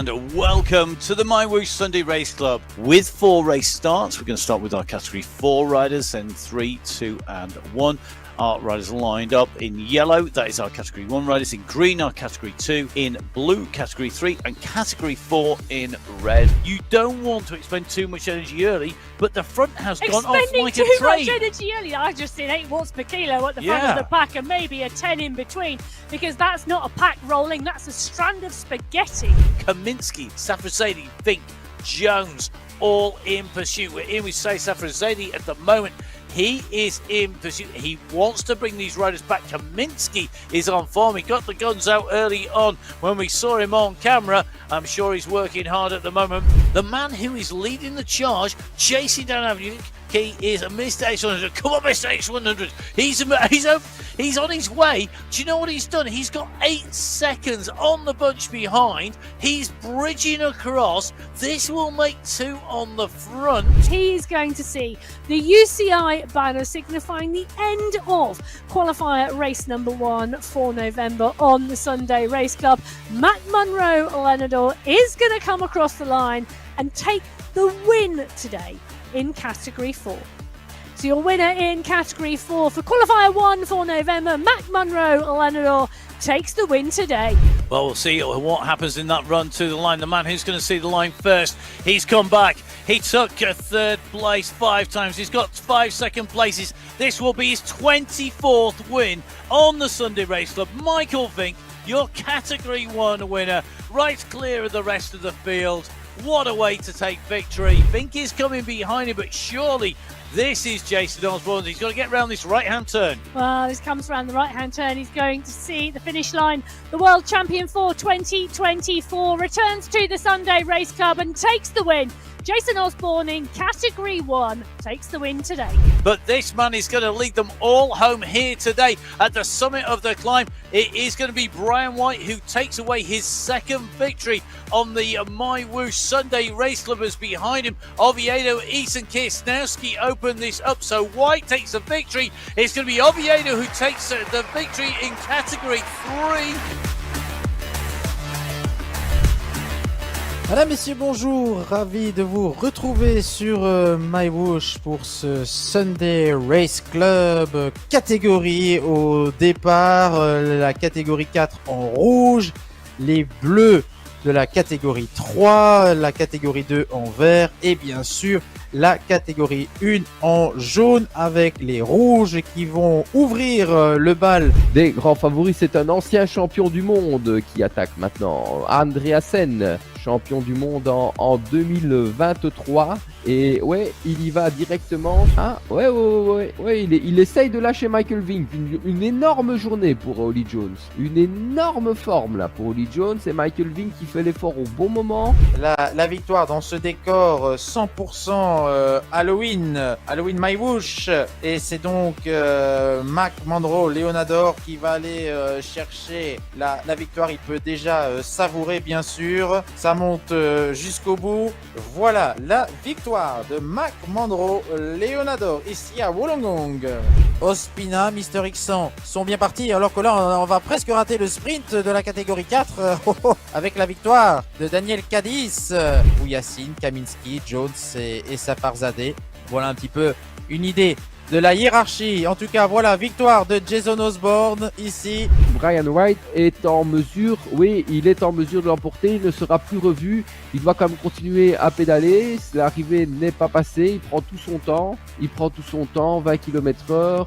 and welcome to the MyWhoosh Sunday Race Club with 4 race starts. We're going to start with our category 4 riders, then 3, 2 and 1. Our riders lined up in yellow, that is our category 1 riders, in green our category 2, in blue category 3 and category 4 in red. You don't want to expend too much energy early, but the front has gone off like a train. Expending too much energy early, I just seen 8 watts per kilo at the front of the pack and maybe a 10 in between, because that's not a pack rolling, that's a strand of spaghetti. Kaminsky, Safrazadi, Vink, Jones, all in pursuit. We're in with Safrazadi at the moment. He is in pursuit. He wants to bring these riders back. Kaminsky is on form. He got the guns out early on when we saw him on camera. I'm sure he's working hard at the moment. The man who is leading the charge, chasing down Avenue, he is Mr. X100. Come on, Mr. X100. He's on his way. Do you know what he's done? He's got 8 seconds on the bunch behind. He's bridging across. This will make 2 on the front. He's going to see the UCI banner signifying the end of qualifier race number 1 for November on the Sunday Race Club. Matt Munro Lenador is going to come across the line and take the win today in category 4. So your winner in category 4 for qualifier 1 for November, Matt Munro Lenador, takes the win today. Well, we'll see what happens in that run to the line. The man who's going to see the line first, he's come back. He took a 3rd place 5 times. He's got 5 second places. This will be his 24th win on the Sunday Race Club. Michael Vink, your category 1 winner, right clear of the rest of the field. What a way to take victory. Vink is coming behind him, but surely this is Jason Osborne. He's got to get around this right-hand turn. Well, this comes around the right-hand turn. He's going to see the finish line. The world champion for 2024 returns to the Sunday Race Club and takes the win. Jason Osborne in category 1 takes the win today. But this man is going to lead them all home here today at the summit of the climb. It is going to be Brian White who takes away his 2nd victory on the MyWhoosh Sunday Race Club. As behind him, Oviedo, East and Kirsnowski open this up. So White takes the victory. It's going to be Oviedo who takes the victory in category 3. Voilà messieurs, bonjour, ravi de vous retrouver sur MyWhoosh pour ce Sunday Race Club catégorie au départ, la catégorie 4 en rouge, les bleus de la catégorie 3, la catégorie 2 en vert et bien sûr la catégorie 1 en jaune avec les rouges qui vont ouvrir le bal. Des grands favoris, c'est un ancien champion du monde qui attaque maintenant, Andreasen, champion du monde en 2023. Et ouais, il y va directement. Ah, ouais, il essaye de lâcher Michael Vink. Une énorme journée pour Holly Jones. Une énorme forme là pour Holly Jones. Et Michael Vink qui fait l'effort au bon moment. La victoire dans ce décor 100% Halloween MyWhoosh. Et c'est donc Mac Monroe Leonador qui va aller chercher la victoire. Il peut déjà savourer bien sûr. Ça monte jusqu'au bout. Voilà la victoire de Mac Monroe Leonador ici à Wollongong. Ospina, Mister X100 sont bien partis alors que là on va presque rater le sprint de la catégorie 4 avec la victoire de Daniel Cadiz ou Yacine, Kaminsky, Jones et Safarzadeh. Voilà un petit peu une idée de la hiérarchie. En tout cas, voilà, victoire de Jason Osborne ici. Brian White est en mesure, oui, il est en mesure de l'emporter. Il ne sera plus revu. Il doit quand même continuer à pédaler. L'arrivée n'est pas passée. Il prend tout son temps. 20 km/h.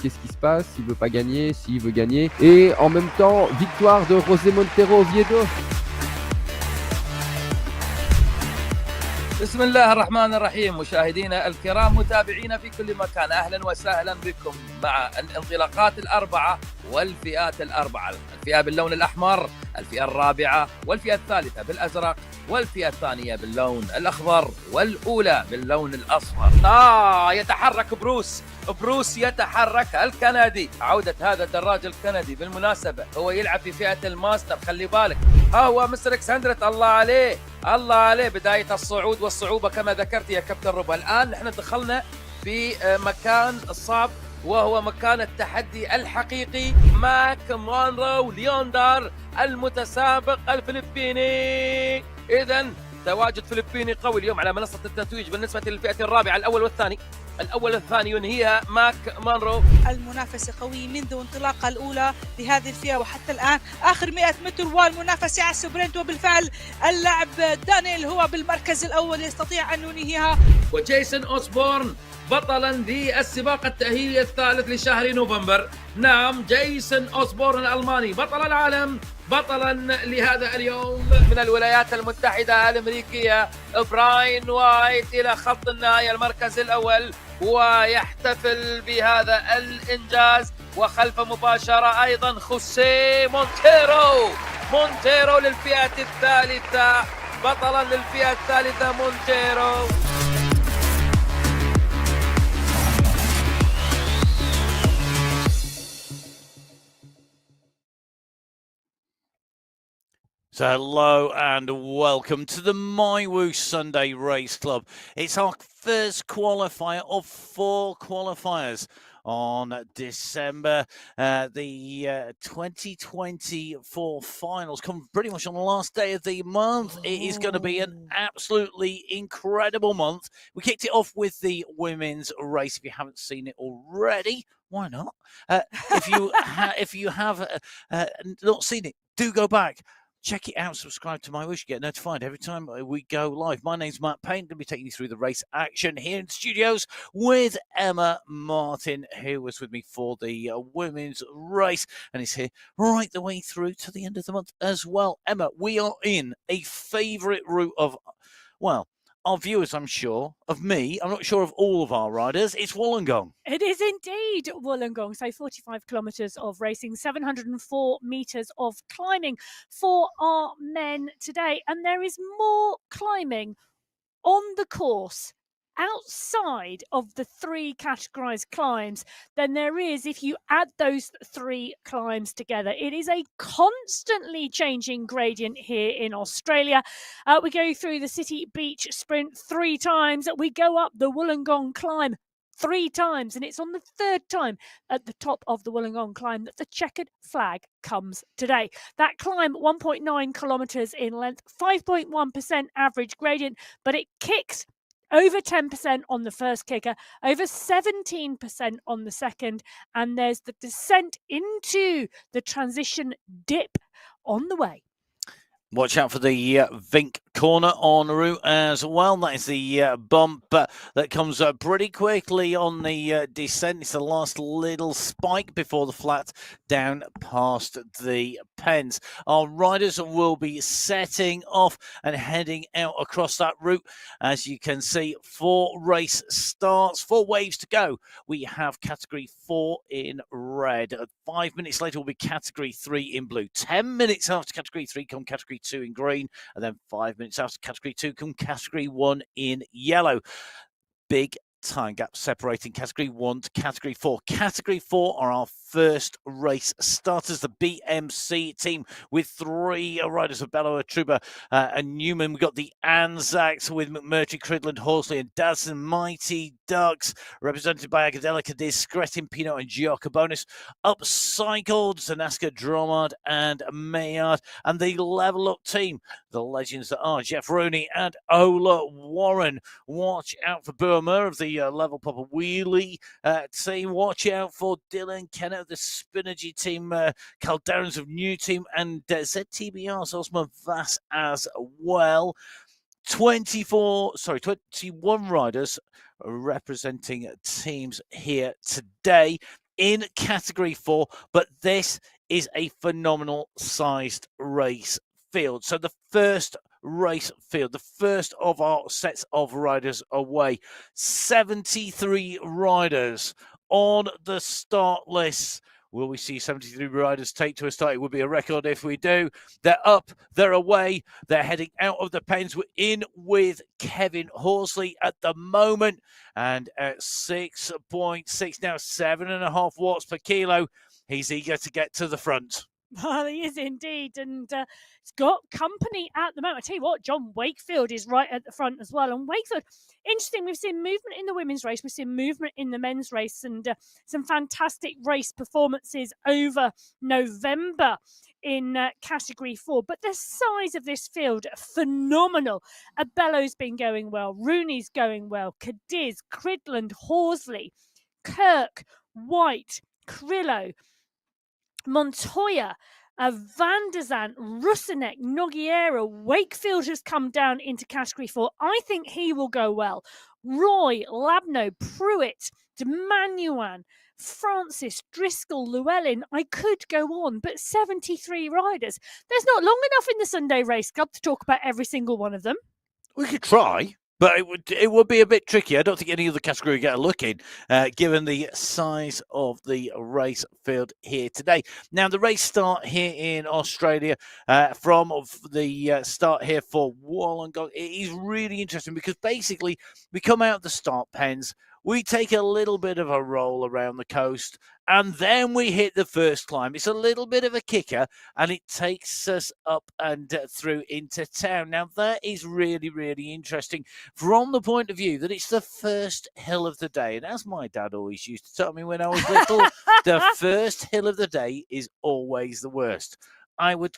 Qu'est-ce qui se passe? S'il veut pas gagner, s'il veut gagner. Et en même temps, victoire de José Montero Oviedo. بسم الله الرحمن الرحيم. مشاهدينا الكرام، متابعينا في كل مكان، أهلا وسهلا بكم مع الانطلاقات الأربعة والفئات الأربعة. الفئة باللون الأحمر، الفئة الرابعة والفئة الثالثة بالأزرق، والفئة الثانية باللون الأخضر، والأولى باللون الأصفر. يتحرك بروس يتحرك، الكندي. عودة هذا الدراج الكندي بالمناسبة هو يلعب في فئة الماستر، خلي بالك. هو مستر اكس 100، الله عليه بداية الصعود والصعوبة كما ذكرت يا كابتن ربا. الآن نحن دخلنا في مكان صعب وهو مكان التحدي الحقيقي. ماك مونرو ليوندار المتسابق الفلبيني. إذن تواجد فلبيني قوي اليوم على منصة التتويج بالنسبة للفئة الرابعة. الأول والثاني ينهيها ماك مونرو. المنافسة قوية منذ انطلاقها الأولى لهذه الفئة وحتى الآن آخر 100 متر والمنافسة على السبرنت، وبالفعل اللاعب دانيال هو بالمركز الأول يستطيع أن ينهيها. وجيسون أوسبورن بطلا للسباق التأهيلي الثالث لشهر نوفمبر. نعم، جيسون أوسبورن الألماني بطل العالم، بطلا لهذا اليوم. من الولايات المتحدة الأمريكية براين وايت إلى خط النهاية المركز الأول ويحتفل بهذا الإنجاز. وخلف مباشرة أيضا خوسيه مونتيرو للفئة الثالثة، بطلا للفئة الثالثة مونتيرو. So hello and welcome to the MyWhoosh Sunday Race Club. It's our first qualifier of 4 qualifiers on December. The 2024 finals come pretty much on the last day of the month. It is going to be an absolutely incredible month. We kicked it off with the women's race. If you haven't seen it already, why not? If you have not seen it, do go back. Check it out, subscribe to MyWhoosh, get notified every time we go live. My name's Matt Payne, going to be taking you through the race action here in the studios with Emma Martin, who was with me for the women's race and is here right the way through to the end of the month as well. Emma, we are in a favourite route of, well, our viewers, I'm sure, of me. I'm not sure of all of our riders. It's Wollongong. It is indeed Wollongong. So 45 kilometres of racing, 704 metres of climbing for our men today. And there is more climbing on the course outside of the 3 categorized climbs than there is if you add those 3 climbs together. It is a constantly changing gradient here in Australia. We go through the City Beach Sprint 3 times. We go up the Wollongong climb 3 times, and it's on the 3rd time at the top of the Wollongong climb that the checkered flag comes today. That climb, 1.9 kilometres in length, 5.1% average gradient, but it kicks over 10% on the first kicker, over 17% on the second, and there's the descent into the transition dip on the way. Watch out for the Vink corner en route as well. That is the bump that comes pretty quickly on the descent. It's the last little spike before the flat down past the pens. Our riders will be setting off and heading out across that route. As you can see, 4 race starts, 4 waves to go. We have category 4 in red. 5 minutes later will be category 3 in blue. 10 minutes after category 3 come category 2 in green, and then 5 minutes after category 2 come category 1 in yellow. Big time gap separating category 1 to category 4. Category 4 are our first race starters. The BMC team with 3 riders of Bello Atruba and Newman. We've got the Anzacs with McMurtry, Cridland, Horsley, and Dazn. Mighty Ducks, represented by Agadella, Cadiz, Scretin, Pinot, and Giacobonis. Upcycled, Zanaska, Dromard, and Maillard. And the Level Up team, the legends that are Jeff Rooney and Ola Warren. Watch out for Burma of the Level Popper Wheelie team. Watch out for Dylan Kennett of the Spinergy team, Calderans of New Team, and ZTBR's Osman Vass as well. 21 riders representing teams here today in category 4, but this is a phenomenal sized race field. So the first race field, the first of our sets of riders away, 73 riders on the start list. Will we see 73 riders take to a start? It would be a record if we do. They're up, they're away, they're heading out of the pens. We're in with Kevin Horsley at the moment, and at 6.6 now, 7.5 watts per kilo. He's eager to get to the front. Well, he is indeed, and it's got company at the moment. I tell you what, John Wakefield is right at the front as well. And Wakefield, interesting, we've seen movement in the women's race, we've seen movement in the men's race, and some fantastic race performances over November in Category 4. But the size of this field, phenomenal. Abello's been going well, Rooney's going well, Cadiz, Cridland, Horsley, Kirk, White, Crillo, Montoya, Van der Zandt, Rusinek, Nogueira, Wakefield has come down into Category 4. I think he will go well. Roy, Labno, Pruitt, Demanuan, Francis, Driscoll, Llewellyn. I could go on, but 73 riders. There's not long enough in the Sunday Race Club to talk about every single one of them. We could try, but it would be a bit tricky. I don't think any other category would get a look in, given the size of the race field here today. Now, the race start here in Australia from the start here for Wollongong. It is really interesting because basically we come out of the start pens, we take a little bit of a roll around the coast, and then we hit the first climb. It's a little bit of a kicker, and it takes us up and through into town. Now, that is really, really interesting from the point of view that it's the first hill of the day. And as my dad always used to tell me when I was little, the first hill of the day is always the worst. I would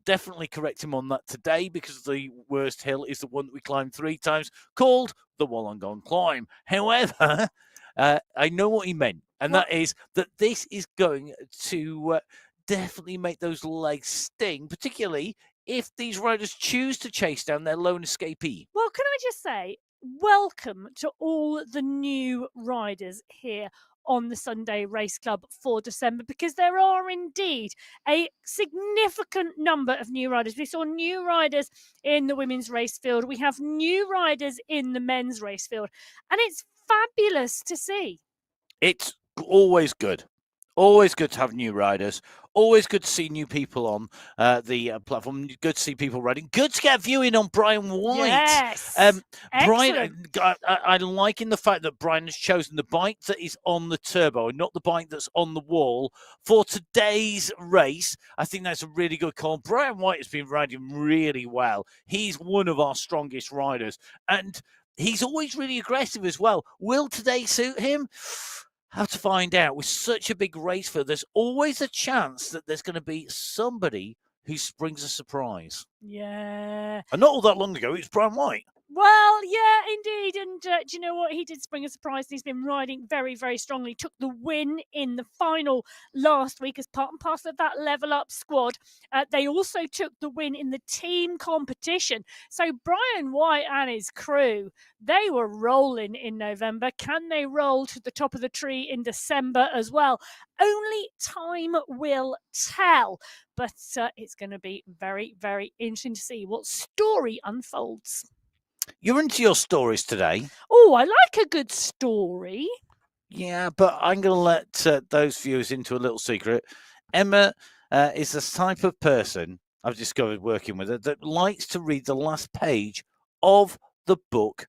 definitely correct him on that today, because the worst hill is the one that we climbed 3 times, called the Wollongong Climb. However, I know what he meant, and that is that this is going to definitely make those legs sting, particularly if these riders choose to chase down their lone escapee. Well, can I just say, welcome to all the new riders here on the Sunday Race Club for December, because there are indeed a significant number of new riders. We saw new riders in the women's race field. We have new riders in the men's race field, and it's fabulous to see. It's always good. Always good to have new riders. Always good to see new people on the platform. Good to see people riding. Good to get a view in on Brian White. Yes. Brian, I like in the fact that Brian has chosen the bike that is on the turbo and not the bike that's on the wall for today's race. I think that's a really good call. Brian White has been riding really well. He's one of our strongest riders, and he's always really aggressive as well. Will today suit him? Have to find out. With such a big race field, there's always a chance that there's going to be somebody who brings a surprise. Yeah. And not all that long ago, it was Brian White. Well, yeah, indeed. And do you know what? He did spring a surprise. He's been riding very, very strongly. Took the win in the final last week as part and parcel of that level up squad. They also took the win in the team competition. So Brian White and his crew, they were rolling in November. Can they roll to the top of the tree in December as well? Only time will tell. But it's going to be very, very interesting to see what story unfolds. You're into your stories today. Oh, I like a good story. Yeah, but I'm going to let those viewers into a little secret. Emma is the type of person I've discovered working with her that likes to read the last page of the book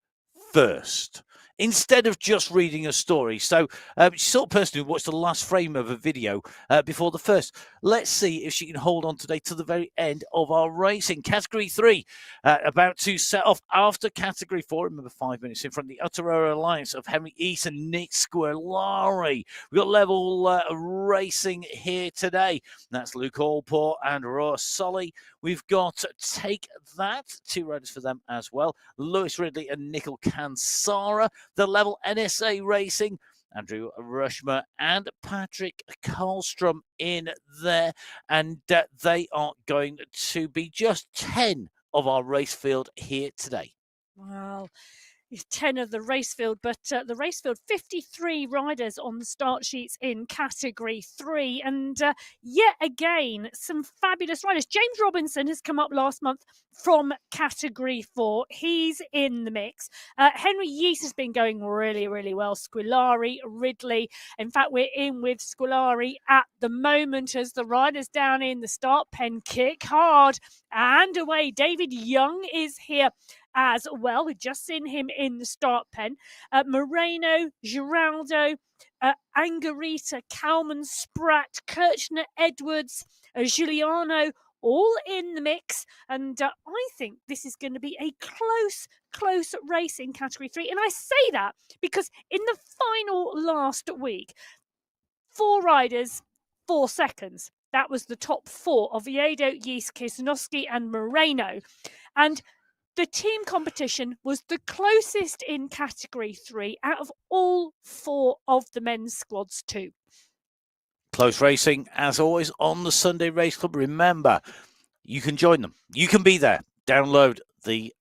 first, instead of just reading a story. So she's the sort of person who watched the last frame of a video before the first. Let's see if she can hold on today to the very end of our racing. Category 3, about to set off after Category 4. Remember, 5 minutes in front of the Utterera Alliance of Henry East and Nick Squilari. We've got level racing here today. That's Luke Allport and Ross Solly. We've got Take That, 2 riders for them as well. Lewis Ridley and Nickel Kansara. The level NSA Racing, Andrew Rushmer and Patrick Karlstrom in there. And they are going to be just 10 of our race field here today. Wow. 10 of the race field, but the race field, 53 riders on the start sheets in Category 3. And yet again, some fabulous riders. James Robinson has come up last month from Category 4. He's in the mix. Henry Yeast has been going really, really well. Squilari, Ridley. In fact, we're in with Squilari at the moment as the riders down in the start pen kick hard and away. David Young is here as well. We've just seen him in the start pen. Moreno, Giraldo, Angarita, Kalman, Spratt, Kirchner, Edwards, Giuliano, all in the mix. And I think this is going to be a close race in Category 3. And I say that because in the final last week, 4 riders, 4 seconds. That was the top 4: Oviedo, Yeast, Kisnowski and Moreno. And the team competition was the closest in Category 3 out of all 4 of the men's squads too. Close racing, as always, on the Sunday Race Club. Remember, you can join them. You can be there. Download the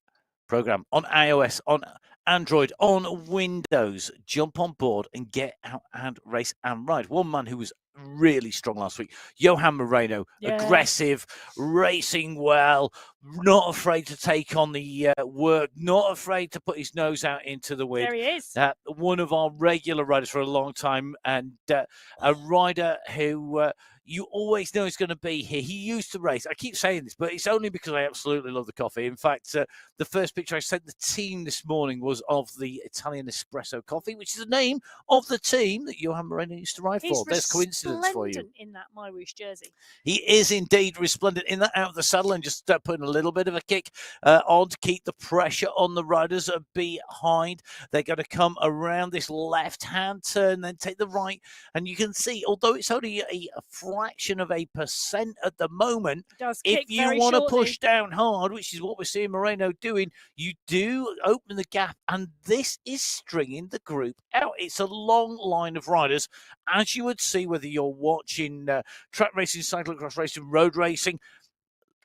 program on iOS, on Android, on Windows. Jump on board and get out and race and ride. One man who was really strong last week, Johan Moreno, aggressive, racing well, not afraid to take on the work, not afraid to put his nose out into the wind. There he is. One of our regular riders for a long time, and a rider who you always know is going to be here. He used to race. I keep saying this, but it's only because I absolutely love the coffee. In fact, the first picture I sent the team this morning was of the Italian Espresso coffee, which is the name of the team that Johan Moreno used to ride for. There's coincidence for you. In that MyWhoosh jersey. He is indeed resplendent in that, out of the saddle, and just putting a little bit of a kick on to keep the pressure on the riders behind. They're going to come around this left-hand turn, then take the right, and you can see, although it's only a fraction of a % at the moment, if you want to push down hard, which is what we're seeing Moreno doing, you do open the gap, and this is stringing the group out. It's a long line of riders, as you would see whether you're watching track racing, cyclocross racing, road racing.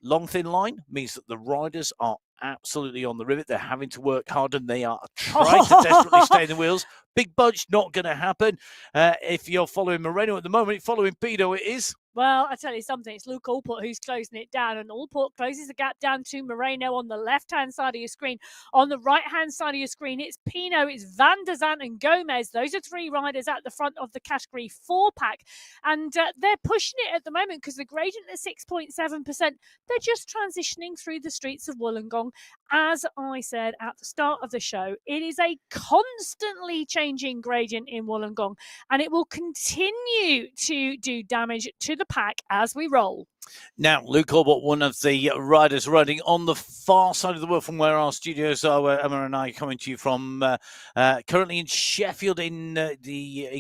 Long, thin line means that the riders are absolutely on the rivet. They're having to work hard, and they are trying to desperately stay in the wheels. Big budge, not going to happen. If you're following Moreno at the moment, following Pido, it is. Well, I tell you something, it's Luke Allport who's closing it down, and Allport closes the gap down to Moreno on the left-hand side of your screen. On the right-hand side of your screen, it's Pino, it's Van der Zandt and Gomez. Those are 3 riders at the front of the Category 4 pack, and they're pushing it at the moment because the gradient is 6.7%. They're just transitioning through the streets of Wollongong. As I said at the start of the show, it is a constantly changing gradient in Wollongong, and it will continue to do damage to the pack as we roll. Now, Luke Allport, one of the riders riding on the far side of the world from where our studios are, where Emma and I are coming to you from, currently in Sheffield in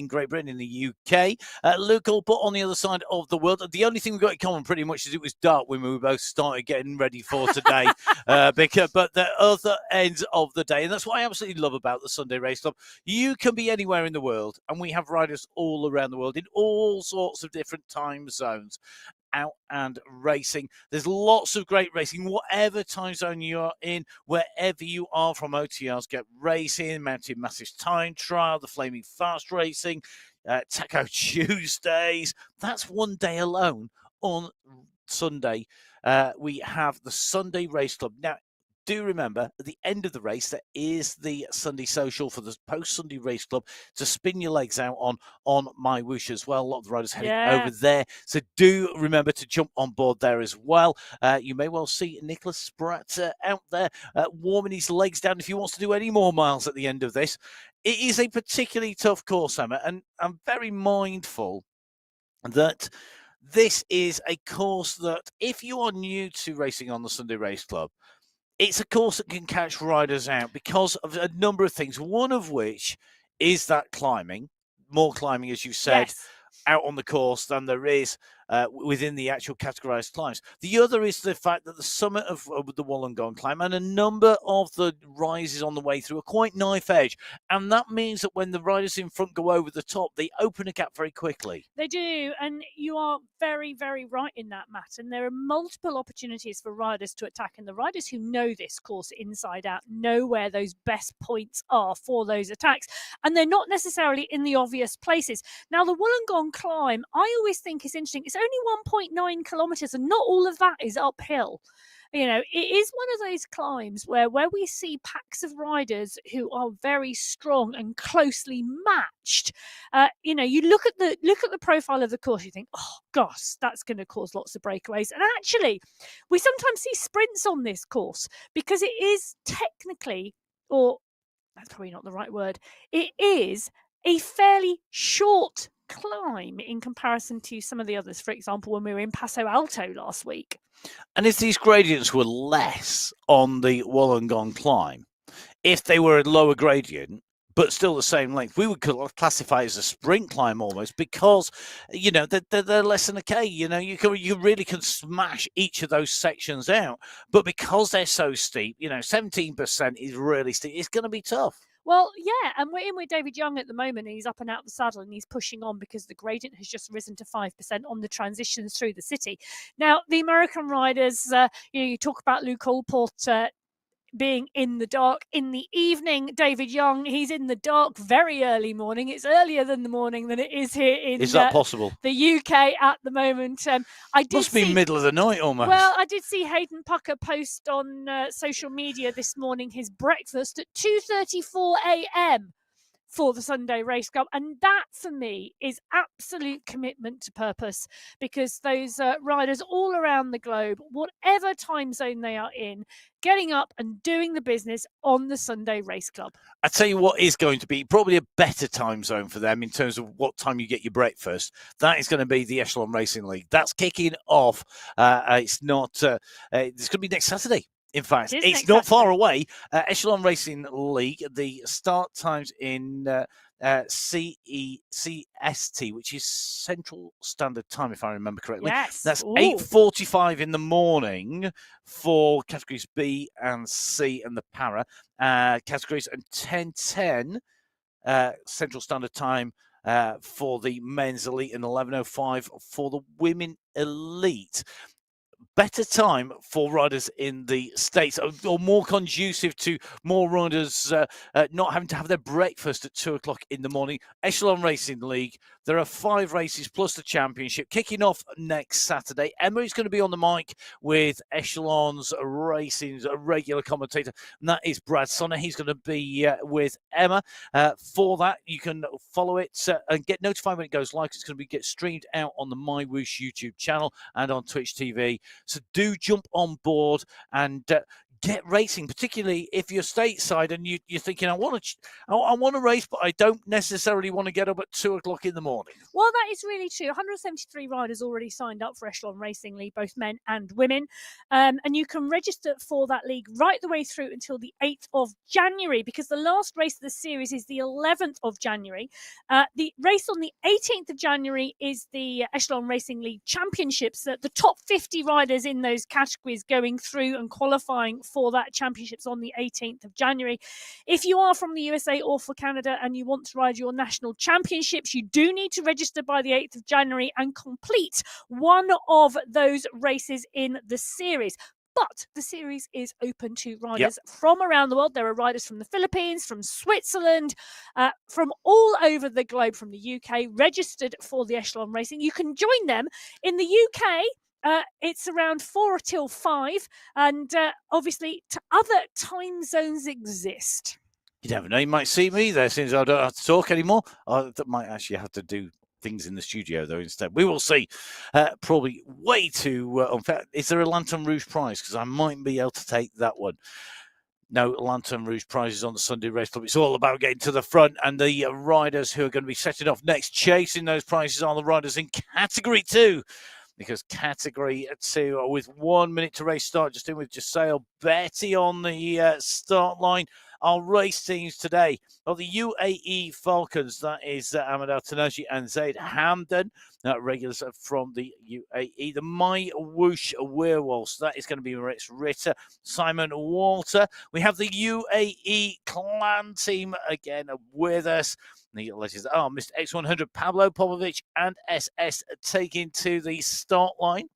Great Britain, in the UK. Luke Allport on the other side of the world. The only thing we've got in common pretty much is it was dark when we both started getting ready for today. But the other ends of the day, and that's what I absolutely love about the Sunday Race Club. You can be anywhere in the world, and we have riders all around the world in all sorts of different time zones, out and racing. There's lots of great racing, whatever time zone you're in, wherever you are, from OTRs, Get Racing, Mountain Massive Time Trial, the Flaming Fast Racing, Taco Tuesdays. That's one day alone. On Sunday, we have the Sunday Race Club. Now, do remember, at the end of the race, there is the Sunday social for the post-Sunday Race Club to spin your legs out on MyWhoosh as well. A lot of the riders heading over there. So do remember to jump on board there as well. You may well see Nicholas Spratt out there warming his legs down if he wants to do any more miles at the end of this. It is a particularly tough course, Emma, and I'm very mindful that this is a course that, if you are new to racing on the Sunday Race Club, it's a course that can catch riders out because of a number of things, one of which is that climbing, more climbing, as you said, out on the course than there is within the actual categorized climbs. The other is the fact that the summit of the Wollongong climb and a number of the rises on the way through are quite knife edge. And that means that when the riders in front go over the top, they open a gap very quickly. They do. And you are very, very right in that, Matt. And there are multiple opportunities for riders to attack. And the riders who know this course inside out know where those best points are for those attacks. And they're not necessarily in the obvious places. Now, the Wollongong climb, I always think is interesting. It's only 1.9 kilometres, and not all of that is uphill. You know, it is one of those climbs where we see packs of riders who are very strong and closely matched. You know, you look at the profile of the course, you think, oh gosh, that's going to cause lots of breakaways. And actually, we sometimes see sprints on this course because it is technically, or that's probably not the right word, it is a fairly short climb in comparison to some of the others. For example, when we were in Paso Alto last week. And if these gradients were less on the Wollongong climb, if they were a lower gradient, but still the same length, we would classify it as a sprint climb almost, because they're less than a K. You really can smash each of those sections out, but because they're so steep, 17% is really steep. It's going to be tough. Well, yeah, and we're in with David Young at the moment. He's up and out the saddle and he's pushing on because the gradient has just risen to 5% on the transitions through the city. Now, the American riders, you talk about Luke Allport being in the dark in the evening. David Young, he's in the dark very early morning. It's earlier than the morning than it is here in Is that possible? The UK at the moment. Must be middle of the night almost. Well, I did see Hayden Pucker post on social media this morning his breakfast at 2:34 a.m. for the Sunday Race Cup, and that for me is absolute commitment to purpose, because those riders all around the globe, whatever time zone they are in, getting up and doing the business on the Sunday Race Club. I tell you what is going to be probably a better time zone for them in terms of what time you get your breakfast. That is going to be the Echelon Racing League. That's kicking off. It's not. It's going to be next Saturday. In fact, it's not far away. Echelon Racing League, the start times in CEST, which is Central Standard Time, if I remember correctly. Yes. That's 8:45 in the morning for categories B and C and the para categories, and 10:10 Central Standard Time for the men's elite, and 11:05 for the women elite. Better time for riders in the States, or more conducive to more riders not having to have their breakfast at 2 o'clock in the morning. Echelon Racing League, there are 5 races plus the championship kicking off next Saturday. Emma is going to be on the mic with Echelon's Racing's regular commentator, and that is Brad Sonner. He's going to be with Emma. For that, you can follow it and get notified when it goes live. It's going to get streamed out on the MyWhoosh YouTube channel and on Twitch TV. So do jump on board and get racing, particularly if you're stateside and you're thinking, I want to race, but I don't necessarily want to get up at 2 o'clock in the morning. Well, that is really true. 173 riders already signed up for Echelon Racing League, both men and women. And you can register for that league right the way through until the 8th of January, because the last race of the series is the 11th of January. The race on the 18th of January is the Echelon Racing League Championships. The top 50 riders in those categories going through and qualifying for that championships on the 18th of January. If you are from the USA or for Canada and you want to ride your national championships, you do need to register by the 8th of January and complete one of those races in the series. But the series is open to riders from around the world. There are riders from the Philippines, from Switzerland, from all over the globe, from the UK, registered for the Echelon Racing. You can join them in the UK. It's around 4 till 5, and obviously other time zones exist. You never know, you might see me there since I don't have to talk anymore. I might actually have to do things in the studio, though, instead. We will see. Probably way too unfair. Is there a Lantern Rouge prize? Because I might be able to take that one. No Lantern Rouge prizes on the Sunday Race Club. It's all about getting to the front, and the riders who are going to be setting off next, chasing those prizes, are the riders in Category 2. Because Category 2, with 1 minute to race start, just in with Giselle Betty on the start line. Our race teams today are the UAE Falcons, that is Ahmed Al-Tanaji and Zaid Hamdan, regulars from the UAE. The MyWhoosh Werewolves, that is going to be Rex Ritter, Simon Walter. We have the UAE Clan team again with us. The legends are Mr. X100, Pablo Popovic, and SS taking to the start line.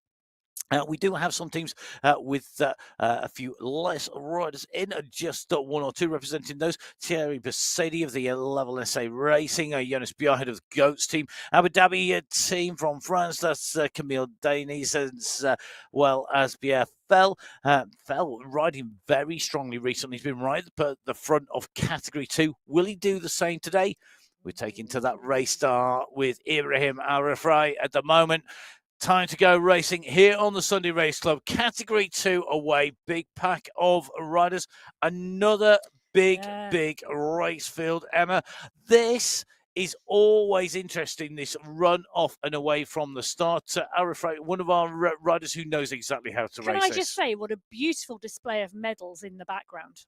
We do have some teams with a few less riders in, just 1 or 2 representing those. Thierry Bersadi of the Level SA Racing, Jonas Bjarhead of the Goats team, Abu Dhabi team from France, that's Camille Dainies, as well as Pierre Fell riding very strongly recently. He's been right at the front of Category 2. Will he do the same today? We're taking to that race start with Ibrahim Al-Rafai at the moment. Time to go racing here on the Sunday Race Club. Category 2 away. Big pack of riders. Another big race field, Emma. This is always interesting, this run off and away from the start. Al Rafai, one of our riders who knows exactly how to Can race I this. just say what a beautiful display of medals in the background?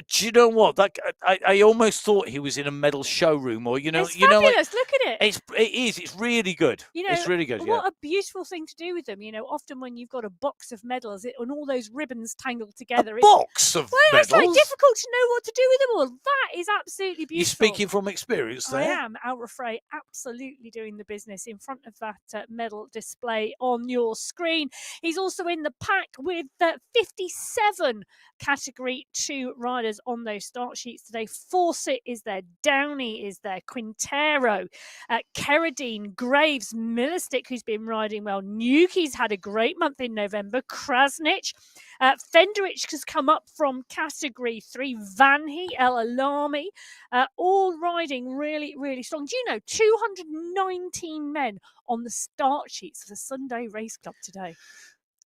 Do you know what? I almost thought he was in a medal showroom, or It's like, fabulous. Look at it. it is. It's really good. It's really good. What a beautiful thing to do with them. Often when you've got a box of medals and all those ribbons tangled together, A box of medals. It's like difficult to know what to do with them all. That is absolutely beautiful. You're speaking from experience there. I am. Al Rafai absolutely doing the business in front of that medal display on your screen. He's also in the pack with 57 Category 2 riders on those start sheets today. Fawcett is there, Downey is there, Quintero, Carradine, Graves, Millerstick, who's been riding well. Nuki's had a great month in November. Krasnich, Fenderich has come up from Category 3. Vanhee, El Alami, all riding really, really strong. Do you know 219 men on the start sheets for the Sunday Race Club today?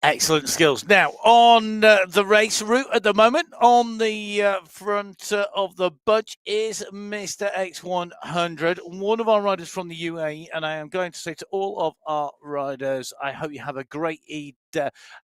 Excellent skills. Now, on the race route at the moment, on the front of the budge is Mr. X100, one of our riders from the UAE. And I am going to say to all of our riders, I hope you have a great Eid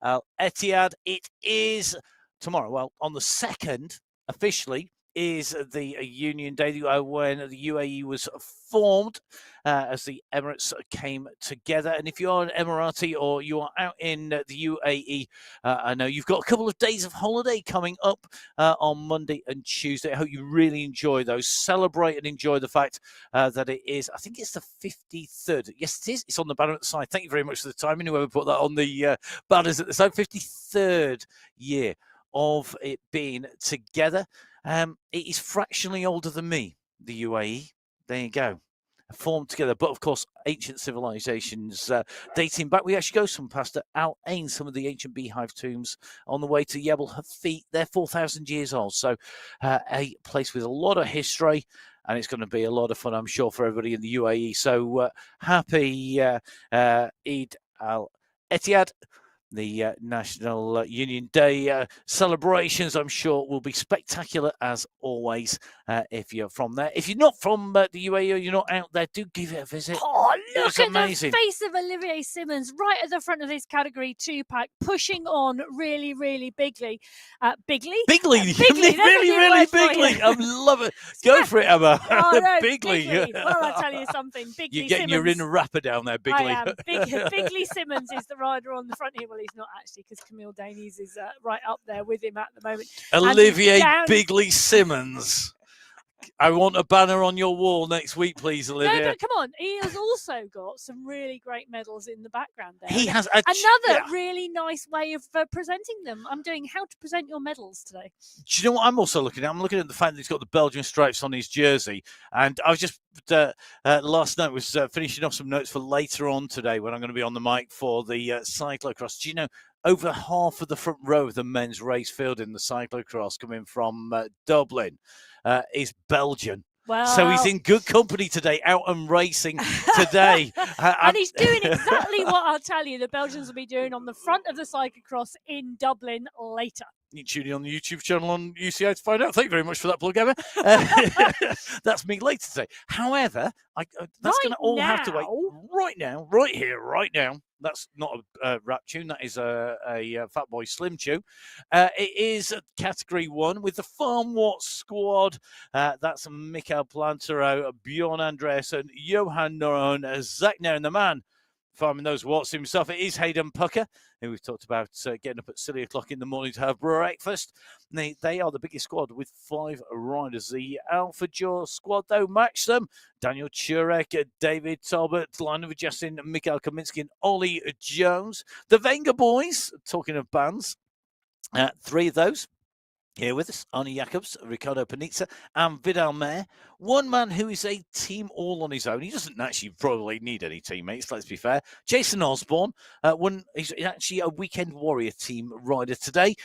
al-Etihad. It is tomorrow. Well, on the 2nd, officially, is the Union Day when the UAE was formed as the Emirates came together. And if you are an Emirati or you are out in the UAE, I know you've got a couple of days of holiday coming up on Monday and Tuesday. I hope you really enjoy those. Celebrate and enjoy the fact that it is, I think it's the 53rd. Yes, it is. It's on the banner at the side. Thank you very much for the timing. Whoever put that on the banners at the side. 53rd year of it being together. It is fractionally older than me, the UAE. There you go. Formed together, but of course, ancient civilizations dating back. We actually go some past Al Ain, some of the ancient beehive tombs on the way to Jebel Hafit. They're 4,000 years old. So a place with a lot of history, and it's going to be a lot of fun, I'm sure, for everybody in the UAE. So happy Eid al-Etihad. The National Union Day celebrations, I'm sure, will be spectacular as always if you're from there. If you're not from the UAE or you're not out there, do give it a visit. Oh, look It's at amazing. the face of Olivier Simmons right at the front of this Category 2 pack, pushing on really, really bigly. Bigly? Bigly, really, really bigly. I love it. Go for it, Emma. Oh, no, Bigly. Well, I'll tell you something. Bigly You're getting Simmons. your inner rapper down there, Bigly. I am. Bigly Simmons is the rider on the front here. Well, he's not actually, because Camille Dainies is right up there with him at the moment. Olivier Bigly Simmons. I want a banner on your wall next week, please, Olivia. No, but come on. He has also got some really great medals in the background there. He has another really nice way of presenting them. I'm doing how to present your medals today. Do you know what I'm also looking at? I'm looking at the fact that he's got the Belgian stripes on his jersey. And I was just, last night, was finishing off some notes for later on today when I'm going to be on the mic for the cyclocross. Do you know, over half of the front row of the men's race field in the cyclocross coming from Dublin is Belgian. Well, so he's in good company today, out and racing today. and he's doing exactly what I'll tell you the Belgians will be doing on the front of the cyclocross in Dublin later. You can tune in on the YouTube channel on UCI to find out. Thank you very much for that plug, Emma. That's me later today. However, that's going to all have to wait right now, right here, right now. That's not a rap tune. That is a Fatboy Slim tune. It is Category 1 with the Farm Watts squad. That's Mikael Plantero, Bjorn Andreasen, Johan Noron, Zach Nair, and the man farming those Watts himself. It is Hayden Pucker, who we've talked about getting up at silly o'clock in the morning to have breakfast. They are the biggest squad with 5 riders. The Alpha Jaw squad, though, match them. Daniel Churek, David Talbot, Lionel Justin, Mikhail Kaminsky, and Ollie Jones. The Wenger boys, talking of bands, 3 of those here with us, Arnie Jacobs, Ricardo Panizza, and Vidal Mayer. One man who is a team all on his own. He doesn't actually probably need any teammates, let's be fair. Jason Osborne, he's actually a Weekend Warrior team rider today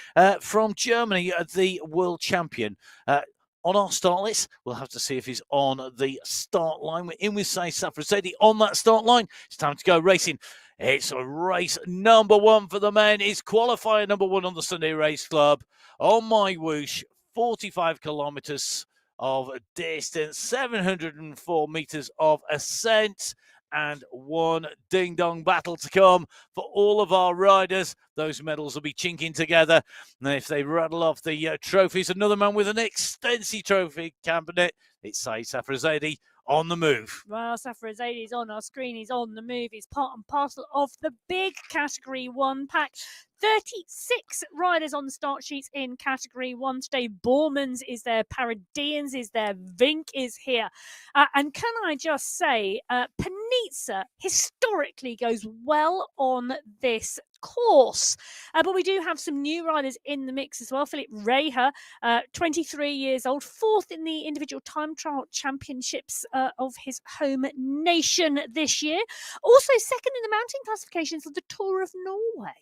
from Germany, the world champion. On our start list, we'll have to see if he's on the start line. We're in with Saïd Safrazedi on that start line. It's time to go racing. It's race number 1 for the men. It's qualifier number 1 on the Sunday Race Club. On MyWhoosh, 45 kilometres of distance, 704 meters of ascent, and one ding-dong battle to come for all of our riders. Those medals will be chinking together. And if they rattle off the trophies, another man with an extensive trophy cabinet, it's Saeed Safrazadi on the move. Well, Safrazadi is on our screen. He's on the move. He's part and parcel of the big Category 1 pack. 36 riders on the start sheets in Category 1 today. Bormans is there, Paradians is there, Vink is here. And can I just say, Panizza historically goes well on this course. But we do have some new riders in the mix as well. Philip Reha, 23 years old, fourth in the individual time trial championships of his home nation this year. Also second in the mountain classifications of the Tour of Norway.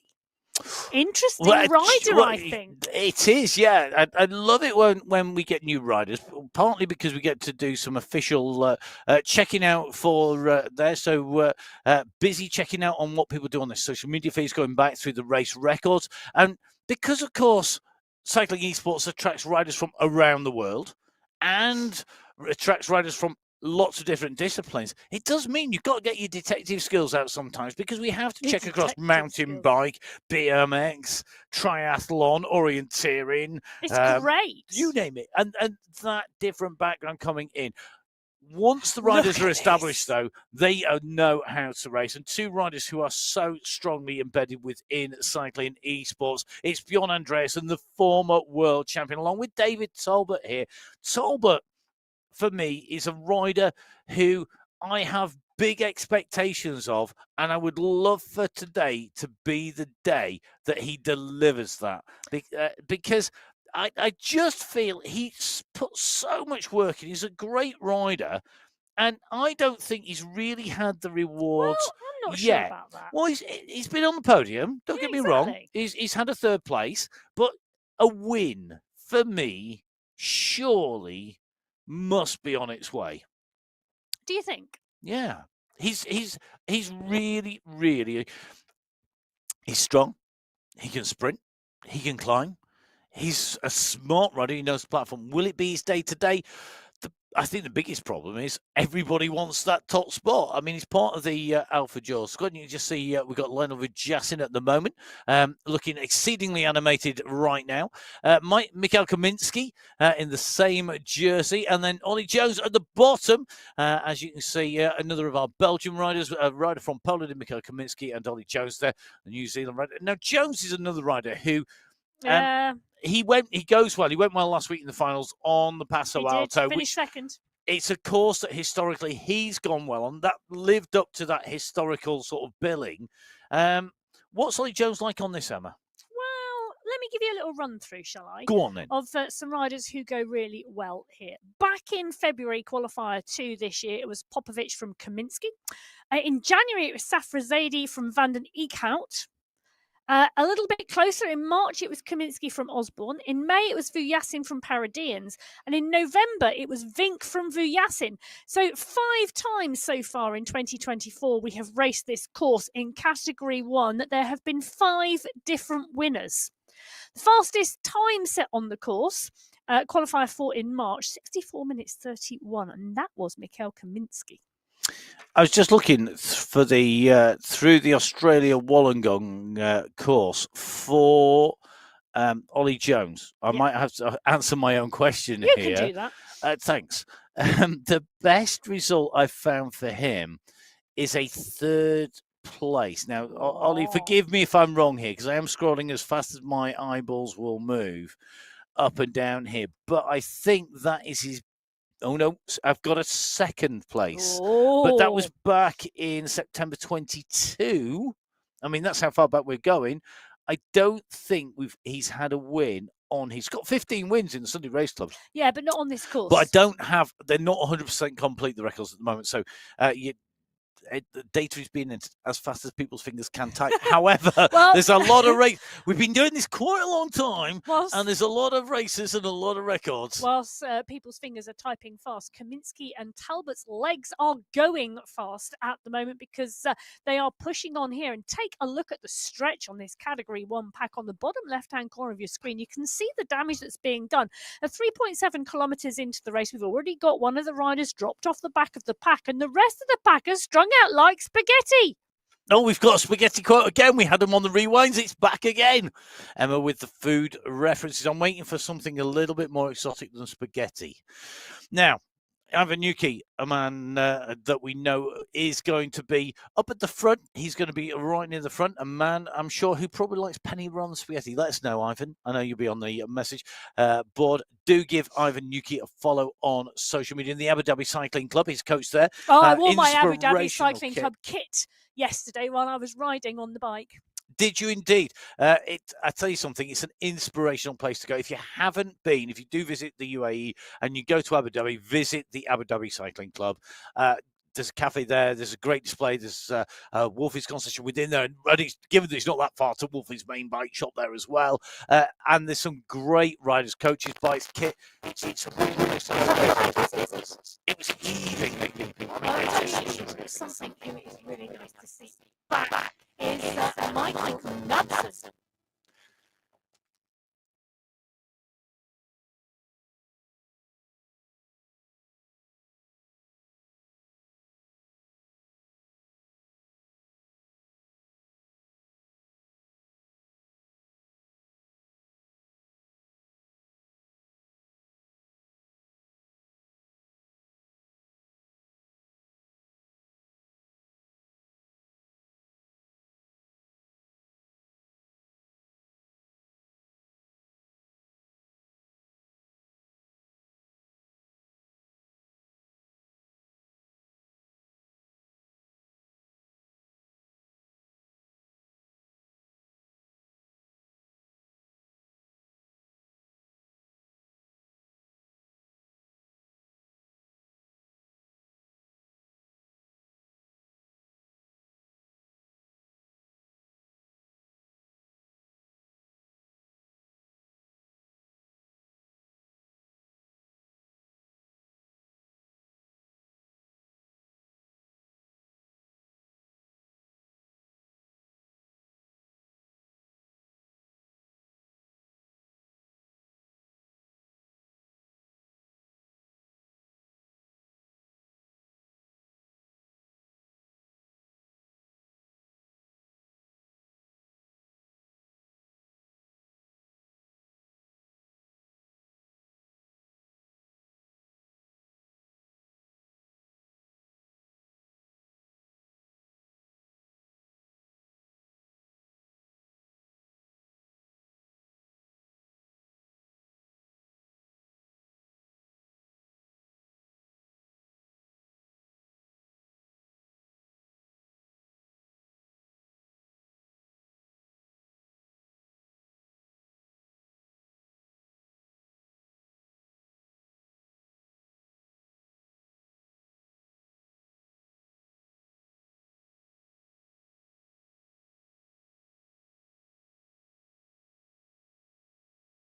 Interesting rider, I think. It is, yeah. I love it when we get new riders, partly because we get to do some official checking out for there. So busy checking out on what people do on their social media feeds, going back through the race records. And because, of course, cycling esports attracts riders from around the world and attracts riders from lots of different disciplines, it does mean you've got to get your detective skills out sometimes, because we have to check across mountain bike, BMX, triathlon, orienteering. It's great. You name it. And that different background coming in. Once the riders are established, though, they know how to race. And two riders who are so strongly embedded within cycling esports, it's Bjorn Andreasen, the former world champion, along with David Talbot here. Talbot, for me, is a rider who I have big expectations of, and I would love for today to be the day that he delivers that, because I just feel he's put so much work in. He's a great rider, and I don't think he's really had the rewards. Well, I'm not sure about that. Well, he's been on the podium. Don't get me wrong. He's had a third place, but a win for me surely must be on its way. Do you think? Yeah, he's really, really, he's strong. He can sprint. He can climb. He's a smart rider. He knows the platform. Will it be his day today? I think the biggest problem is everybody wants that top spot. I mean, he's part of the Alpha Jaws squad. You can just see we've got Lionel Vujassin at the moment, looking exceedingly animated right now. Mikhail Kaminski in the same jersey. And then Ollie Jones at the bottom. As you can see, another of our Belgian riders, a rider from Poland, Mikhail Kaminski, and Ollie Jones there, the New Zealand rider. Now, Jones is another rider who... He goes well. He went well last week in the finals on the Paso Alto. Finished second. It's a course that historically he's gone well on. That lived up to that historical sort of billing. What's Ollie Jones like on this, Emma? Well, let me give you a little run through, shall I? Go on then. Of some riders who go really well here. Back in February, qualifier 2 this year, it was Popovic from Kaminski. In January, it was Safrazadi from Van den Eekhout. A little bit closer in March, it was Kaminski from Osborne. In May, it was Vujassin from Paradians. And in November, it was Vink from Vujassin. So 5 times so far in 2024, we have raced this course in Category 1. There have been 5 different winners. The fastest time set on the course, qualifier 4 in March, 64 minutes 31. And that was Mikhail Kaminski. I was just looking for the through the Australia Wollongong course for Ollie Jones. I might have to answer my own question here. You can do that. Thanks. The best result I've found for him is a 3rd place. Now, Ollie, forgive me if I'm wrong here, because I am scrolling as fast as my eyeballs will move up and down here. But I think that is his... Oh, no, I've got a 2nd place. But that was back in September 22. I mean, that's how far back we're going. I don't think he's had a win on... He's got 15 wins in the Sunday Race Club. Yeah, but not on this course. But I don't have... They're not 100% complete, the records at the moment. So the data is being as fast as people's fingers can type. However, Well- there's a lot of race. We've been doing this quite a long time, Whilst- and there's a lot of races and a lot of records. Whilst people's fingers are typing fast, Kaminsky and Talbot's legs are going fast at the moment because they are pushing on here. And take a look at the stretch on this Category 1 pack on the bottom left-hand corner of your screen. You can see the damage that's being done. At 3.7 kilometres into the race, we've already got one of the riders dropped off the back of the pack, and the rest of the pack is strung out like spaghetti. Oh, we've got a spaghetti quote again. We had them on the rewinds. It's back again. Emma with the food references. I'm waiting for something a little bit more exotic than spaghetti. Now, Ivan Yuki, a man that we know is going to be up at the front. He's going to be right near the front. A man, I'm sure, who probably likes penny run spaghetti. Let us know, Ivan. I know you'll be on the message board. Do give Ivan Yuki a follow on social media. In the Abu Dhabi Cycling Club, his coach there. Oh, I wore my Abu Dhabi Inspirational Cycling kit. Club kit yesterday while I was riding on the bike. Did you indeed? I tell you something, it's an inspirational place to go. If you haven't been, if you do visit the UAE and you go to Abu Dhabi, visit the Abu Dhabi Cycling Club. There's a cafe there. There's a great display. There's a Wolfie's concession within there. And it's, given that it's not that far to Wolfie's main bike shop there as well. And there's some great riders, coaches, bikes, kit. It's a really nice It was heaving. Something it is really nice to see back is Michael Knudsen.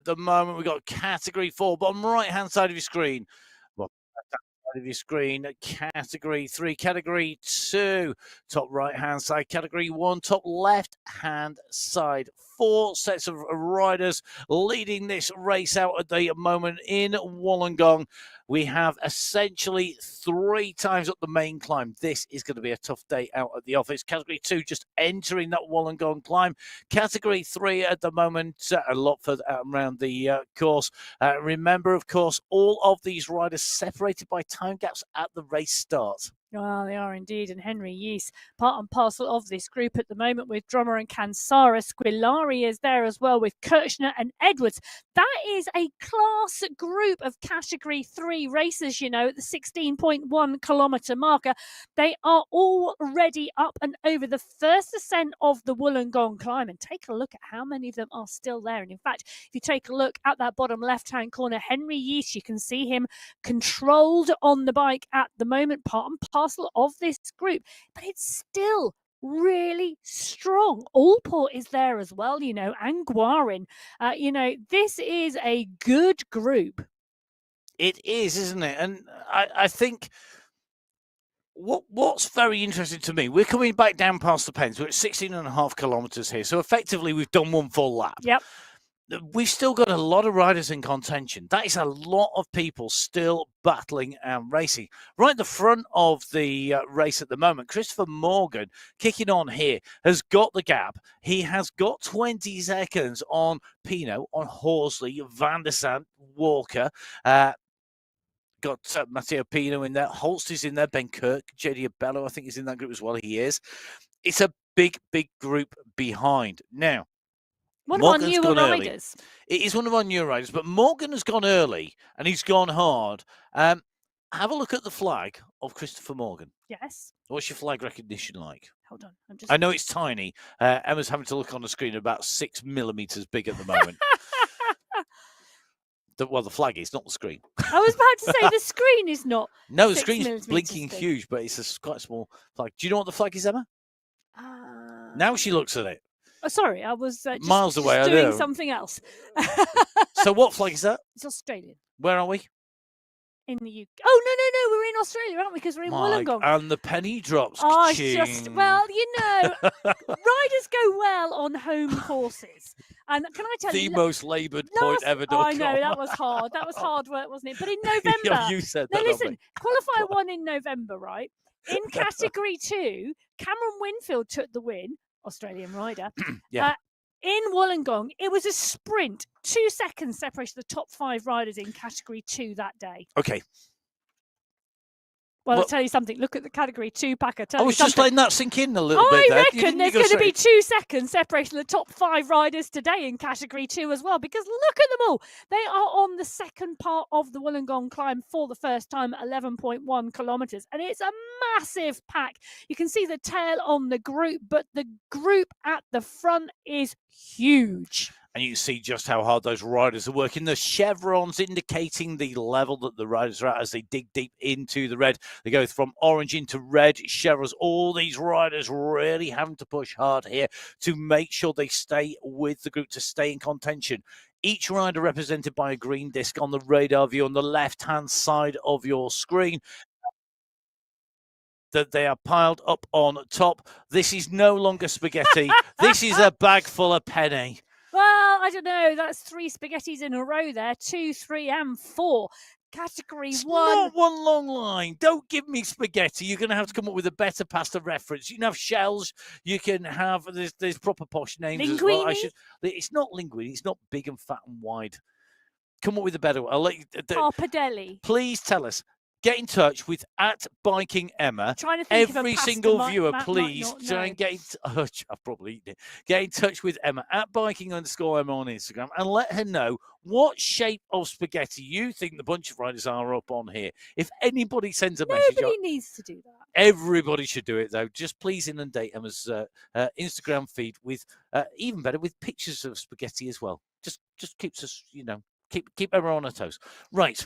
The moment we've got Category 4, bottom right hand side of your screen. Well, of your screen, Category 3, Category 2, top right hand side, Category 1, top left hand side. 4 sets of riders leading this race out at the moment in Wollongong. We have essentially 3 times up the main climb. This is going to be a tough day out at the office. Category 2 just entering that Wollongong climb. Category 3 at the moment, a lot further out around the course. Remember, of course, all of these riders separated by time gaps at the race start. Well, they are indeed, and Henry Yeast, part and parcel of this group at the moment with Drummer and Kansara. Squilari is there as well with Kirchner and Edwards. That is a class group of Category 3 racers, you know, at the 16.1 kilometre marker. They are already up and over the first ascent of the Wollongong climb, and take a look at how many of them are still there. And in fact, if you take a look at that bottom left-hand corner, Henry Yeast, you can see him controlled on the bike at the moment, part and parcel of this group, but it's still really strong. Allport is there as well, you know, and Guarin. You know, this is a good group. It is, isn't it? And I think what's very interesting to me, we're coming back down past the pens. We're at 16.5 kilometres here. So effectively, we've done one full lap. Yep. We've still got a lot of riders in contention. That is a lot of people still battling and racing. Right at the front of the race at the moment, Christopher Morgan, kicking on here, has got the gap. He has got 20 seconds on Pinot, on Horsley, Van der Sant, Walker. Got Matteo Pino in there. Holst is in there. Ben Kirk, JD Abello, I think, is in that group as well. He is. It's a big, big group behind. Now, One of our newer riders. It is one of our newer riders, but Morgan has gone early and he's gone hard. Have a look at the flag of Christopher Morgan. Yes. What's your flag recognition like? Hold on. I know it's tiny. Emma's having to look on the screen about 6 millimeters big at the moment. The flag is, not the screen. I was about to say the screen is not. No, the 6 screen's millimeters blinking big. huge, but it's quite a small flag. Do you know what the flag is, Emma? Now she looks at it. Oh, sorry, I was Miles away, I doing know. something else. So what flag is that? It's Australian. Where are we? In the UK. Oh, no, we're in Australia, aren't we? Because we're in Wollongong. And the penny drops. Oh, it's Ka-ching. just, well, you know, riders go well on home courses. And can I tell you? The most laboured point ever. I know, that was hard. That was hard work, wasn't it? But in November. Yeah, you said that. No, listen, Qualifier 1 in November, right? In Category 2, Cameron Winfield took the win, Australian rider. Yeah. In Wollongong, it was a sprint. 2 seconds separated the top 5 riders in Category 2 that day. Okay. Well, I'll tell you something. Look at the Category 2 packer. I was just letting that sink in a little bit there. I reckon there's going to be 2 seconds separating the top 5 riders today in Category 2 as well, because look at them all. They are on the second part of the Wollongong climb for the first time at 11.1 kilometres, and it's a massive pack. You can see the tail on the group, but the group at the front is huge. And you can see just how hard those riders are working. The chevrons indicating the level that the riders are at as they dig deep into the red. They go from orange into red chevrons. All these riders really having to push hard here to make sure they stay with the group, to stay in contention. Each rider represented by a green disc on the radar view on the left-hand side of your screen. That they are piled up on top. This is no longer spaghetti. This is a bag full of penny. Well, I don't know. That's 3 spaghettis in a row there. 2, 3, and 4. Category It's 1. not one long line. Don't give me spaghetti. You're going to have to come up with a better pasta reference. You can have shells. You can have, there's proper posh names as well. It's not linguine. It's not big and fat and wide. Come up with a better one. I'll let you. Pappardelle. Please tell us. Get in touch with @BikingEmma. Trying to think Every of a single pasta viewer, Matt please might not try know. and get in I've probably eaten it. Get in touch with Emma @Biking_Emma on Instagram and let her know what shape of spaghetti you think the bunch of riders are up on here. If anybody sends a message, Nobody needs to do that. everybody should do it though. Just please inundate Emma's Instagram feed with even better with pictures of spaghetti as well. Just keeps us, keep Emma on her toes. Right.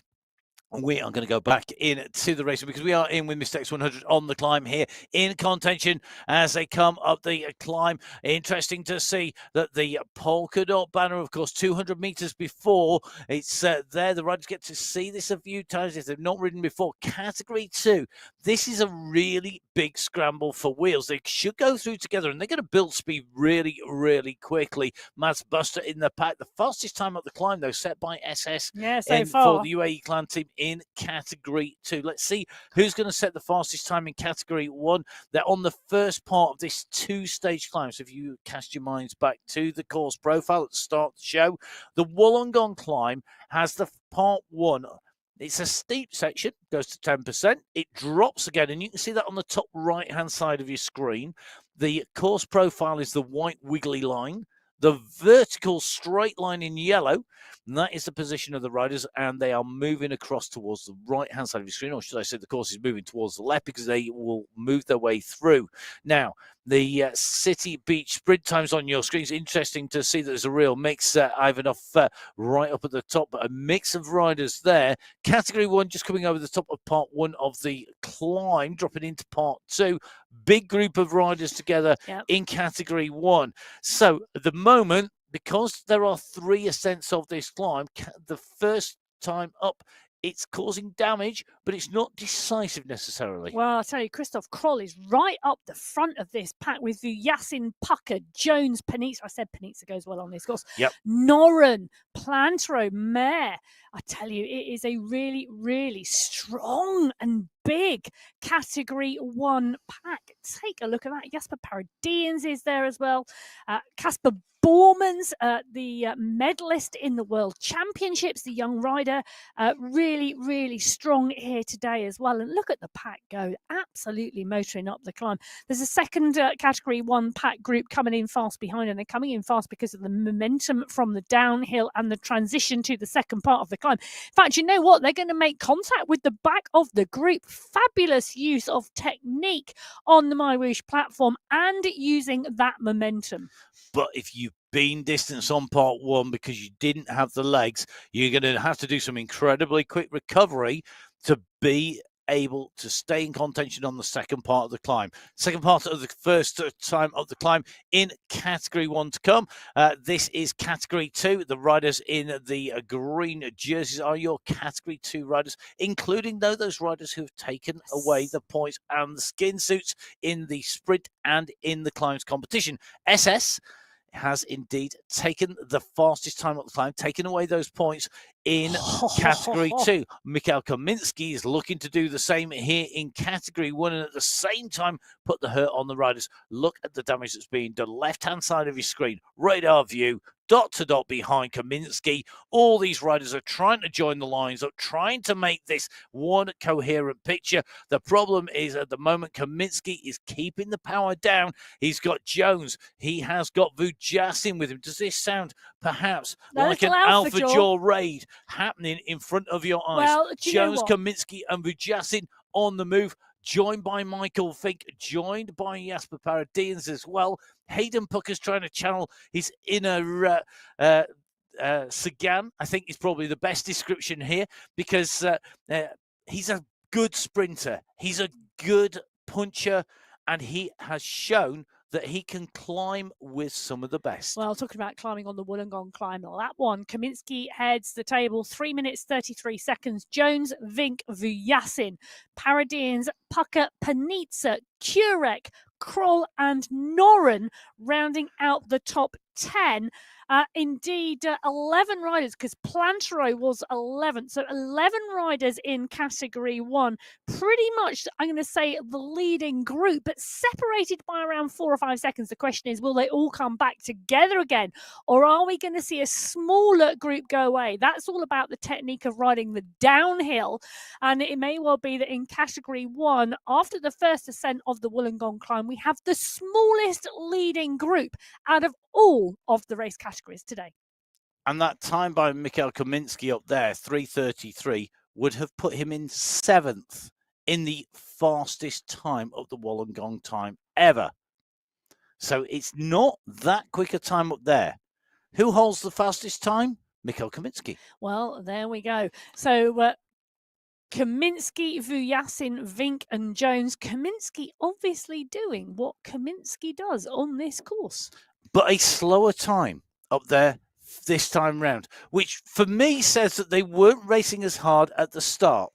We are going to go back into the race because we are in with Mr. X100 on the climb here in contention as they come up the climb. Interesting to see that the polka dot banner, of course, 200 meters before it's there. The riders get to see this a few times if they've not ridden before. Category 2. This is a really big scramble for wheels. They should go through together and they're going to build speed really, really quickly. Mads Buster in the pack. The fastest time up the climb, though, set by SS So far. for the UAE clan team in Category 2. Let's see who's going to set the fastest time in Category 1. They're on the first part of this 2-stage climb. So if you cast your minds back to the course profile at the start of the show, the Wollongong climb has the part 1. It's a steep section, goes to 10%. It drops again, and you can see that on the top right-hand side of your screen. The course profile is the white wiggly line. The vertical straight line in yellow, and that is the position of the riders, and they are moving across towards the right-hand side of your screen, or should I say the course is moving towards the left because they will move their way through. Now, the City Beach sprint times on your screens. Interesting to see that there's a real mix. Ivanov right up at the top, but a mix of riders there. Category 1 just coming over the top of part 1 of the climb, dropping into part 2. Big group of riders together in Category 1. So at the moment, because there are 3 ascents of this climb, the first time up, it's causing damage, but it's not decisive necessarily. Well, I'll tell you, Christoph Kroll is right up the front of this pack with Vujasin, Pucker, Jones, Panizza. I said Panizza goes well on this course. Yep. Noren, Plantero, Mare. I tell you, it is a really, really strong and big Category 1 pack. Take a look at that. Jasper Paradians is there as well. Casper Bormans, the medalist in the World Championships, the young rider, really, really strong here today as well. And look at the pack go, absolutely motoring up the climb. There's a second Category 1 pack group coming in fast behind, and they're coming in fast because of the momentum from the downhill and the transition to the second part of the climb. In fact, you know what? They're going to make contact with the back of the group. Fabulous use of technique on the MyWhoosh platform and using that momentum. But if you've been distance on part 1 because you didn't have the legs, you're going to have to do some incredibly quick recovery to be able to stay in contention on the second part of the climb. Second part of the first time of the climb in Category 1 to come. This is Category 2. The riders in the green jerseys are your Category 2 riders, including those riders who have taken away the points and the skin suits in the sprint and in the climbs competition. SS has indeed taken the fastest time up the climb, taken away those points in Category 2. Mikhail Kaminsky is looking to do the same here in Category 1 and at the same time put the hurt on the riders. Look at the damage that's being done. Left-hand side of your screen, radar view, dot to dot behind Kaminsky. All these riders are trying to join the lines up, trying to make this one coherent picture. The problem is at the moment, Kaminsky is keeping the power down. He's got Jones. He has got Vujasin with him. Does this sound perhaps like an Alpha Jaw raid happening in front of your eyes? Well, Jones, Kaminsky and Vujasin on the move, joined by Michael Fink, joined by Jasper Paradians as well. Hayden Pucker's trying to channel his inner Sagan, I think is probably the best description here, because he's a good sprinter. He's a good puncher, and he has shown that he can climb with some of the best. Well, talking about climbing on the Wollongong climb, that one, Kaminsky heads the table, 3 minutes, 33 seconds. Jones, Vink, Vujasin, Paradians, Pucker, Panizza, Kurek, Kroll and Noren rounding out the top 10. Indeed, 11 riders, because Plantero was 11. So 11 riders in Category 1. Pretty much, I'm going to say, the leading group, but separated by around 4 or 5 seconds. The question is, will they all come back together again? Or are we going to see a smaller group go away? That's all about the technique of riding the downhill. And it may well be that in Category 1, after the first ascent of the Wollongong climb, we have the smallest leading group out of all of the race categories today. And that time by Mikhail Kaminsky up there, 3:33, would have put him in 7th in the fastest time of the Wollongong time ever. So it's not that quick a time up there. Who holds the fastest time? Mikhail Kaminsky. Well, there we go. So Kaminsky, Vujasin, Vink and Jones. Kaminsky obviously doing what Kaminsky does on this course. But a slower time up there this time round, which for me says that they weren't racing as hard at the start.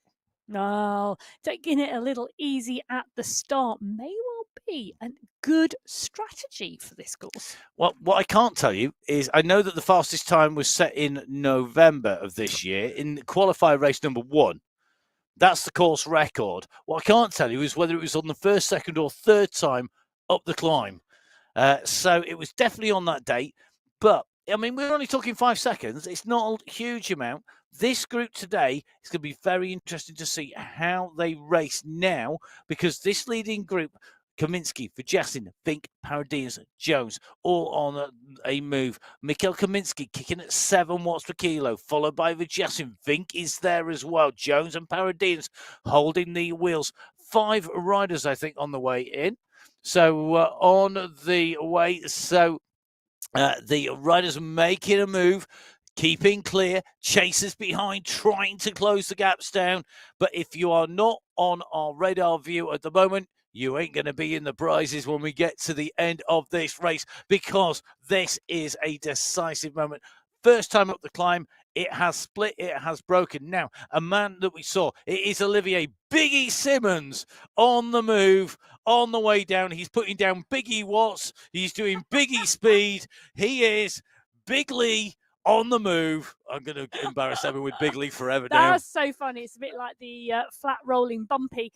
No, taking it a little easy at the start may well be a good strategy for this course. Well, what I can't tell you is I know that the fastest time was set in November of this year in qualifier race number 1. That's the course record. What I can't tell you is whether it was on the first, second or third time up the climb. So it was definitely on that date. But, I mean, we're only talking 5 seconds. It's not a huge amount. This group today is going to be very interesting to see how they race now, because this leading group, Kaminsky, Vujasin, Vink, Paradians, Jones, all on a move. Mikhail Kaminsky kicking at 7 watts per kilo, followed by Vujasin. Vink is there as well. Jones and Paradians holding the wheels. 5 riders, I think, on the way in. So on the way, so the riders are making a move, keeping clear, chasers behind, trying to close the gaps down. But if you are not on our radar view at the moment, you ain't going to be in the prizes when we get to the end of this race, because this is a decisive moment. First time up the climb, it has split, it has broken. Now, a man that we saw, it is Olivier Biggie Simmons on the move, on the way down. He's putting down Biggie Watts. He's doing Biggie speed. He is Big Lee on the move. I'm going to embarrass everyone with Big Lee forever now. That's so funny. It's a bit like the flat rolling bumpy.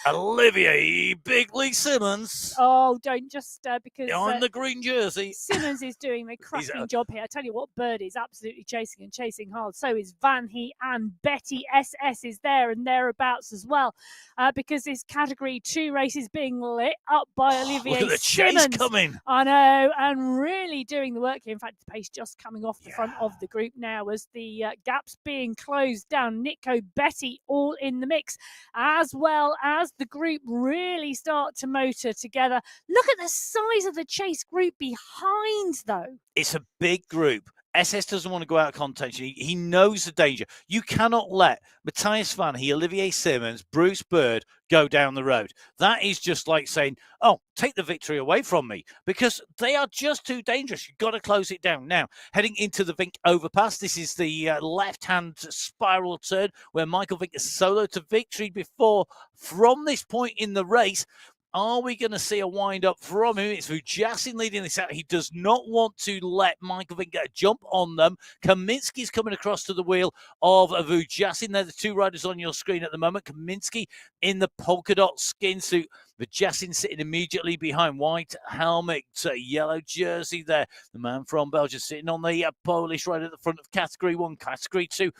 Olivier Big Lee Simmons. Oh, don't just because on the green jersey. Simmons is doing a cracking job here. I tell you what, Bird is absolutely chasing hard. So is Van He, and Betty SS is there and thereabouts as well, because this Category 2 race is being lit up by Olivier Look at the Simmons. chase coming. I know, and really doing the work here. In fact, the pace just coming off the front of the group now as the gaps being closed down. Nico, Betty, all in the mix, as well as the group really start to motor together. Look at the size of the chase group behind, though. It's a big group. SS doesn't want to go out of contention. He knows the danger. You cannot let Matthias Van He, Olivier Simmons, Bruce Bird go down the road. That is just like saying, oh, take the victory away from me, because they are just too dangerous. You've got to close it down. Now, heading into the Vink overpass, this is the left-hand spiral turn where Michael Vink has soloed to victory before. From this point in the race, are we going to see a wind-up from him? It's Vujacin leading this out. He does not want to let Michael Vink get a jump on them. Kaminsky's coming across to the wheel of Vujacin. They're the two riders on your screen at the moment. Kaminsky in the polka dot skin suit. Vujacin sitting immediately behind. White helmet, yellow jersey there. The man from Belgium sitting on the Polish rider at the front of Category 1. Category 2,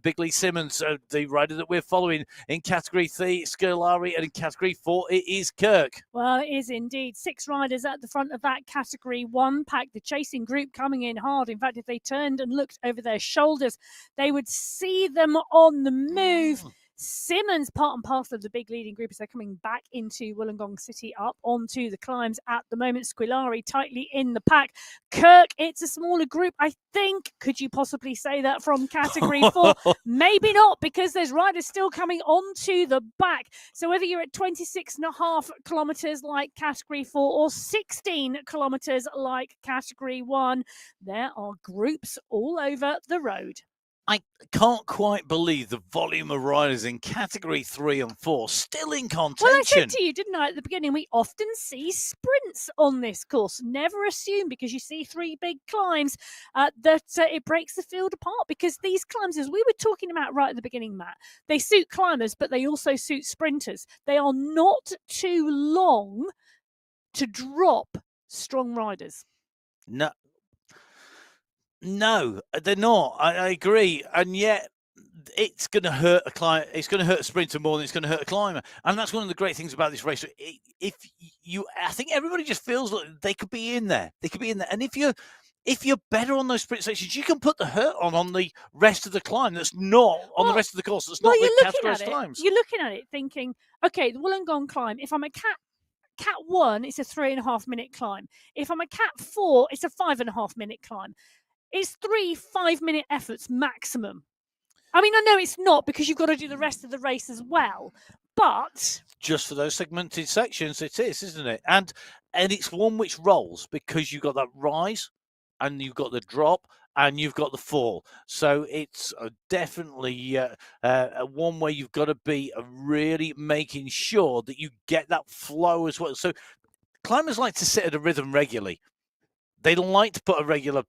Big Lee Simmons, the rider that we're following. In Category 3, Scolari, and in Category 4, it is Kirk. Well, it is indeed. 6 riders at the front of that Category 1 pack. The chasing group coming in hard. In fact, if they turned and looked over their shoulders, they would see them on the move. Simmons, part and parcel of the big leading group as they're coming back into Wollongong City, up onto the climbs at the moment. Squilari tightly in the pack. Kirk, it's a smaller group, I think. Could you possibly say that from Category 4? Maybe not, because there's riders still coming onto the back. So whether you're at 26.5 kilometres like Category 4 or 16 kilometres like Category 1, there are groups all over the road. I can't quite believe the volume of riders in Category 3 and 4 still in contention. Well, I said to you, didn't I, at the beginning, we often see sprints on this course. Never assume, because you see 3 big climbs, that it breaks the field apart, because these climbs, as we were talking about right at the beginning, Matt, they suit climbers, but they also suit sprinters. They are not too long to drop strong riders. No, they're not. I agree, and yet it's going to hurt a climber. It's going to hurt a sprinter more than it's going to hurt a climber, and that's one of the great things about this race. I think everybody just feels like they could be in there. They could be in there, and if you're better on those sprint sections, you can put the hurt on the rest of the climb. That's not on the rest of the course. That's not the categorized climbs. You're looking at it, thinking, okay, the Wollongong climb. If I'm a Cat 1, it's a 3.5 minute climb. If I'm a Cat 4, it's a 5.5 minute climb. It's 3 5-minute efforts maximum. I mean, I know it's not, because you've got to do the rest of the race as well, but just for those segmented sections, it is, isn't it? And it's one which rolls, because you've got that rise, and you've got the drop, and you've got the fall. So it's definitely one where you've got to be really making sure that you get that flow as well. So climbers like to sit at a rhythm regularly. They like to put a regular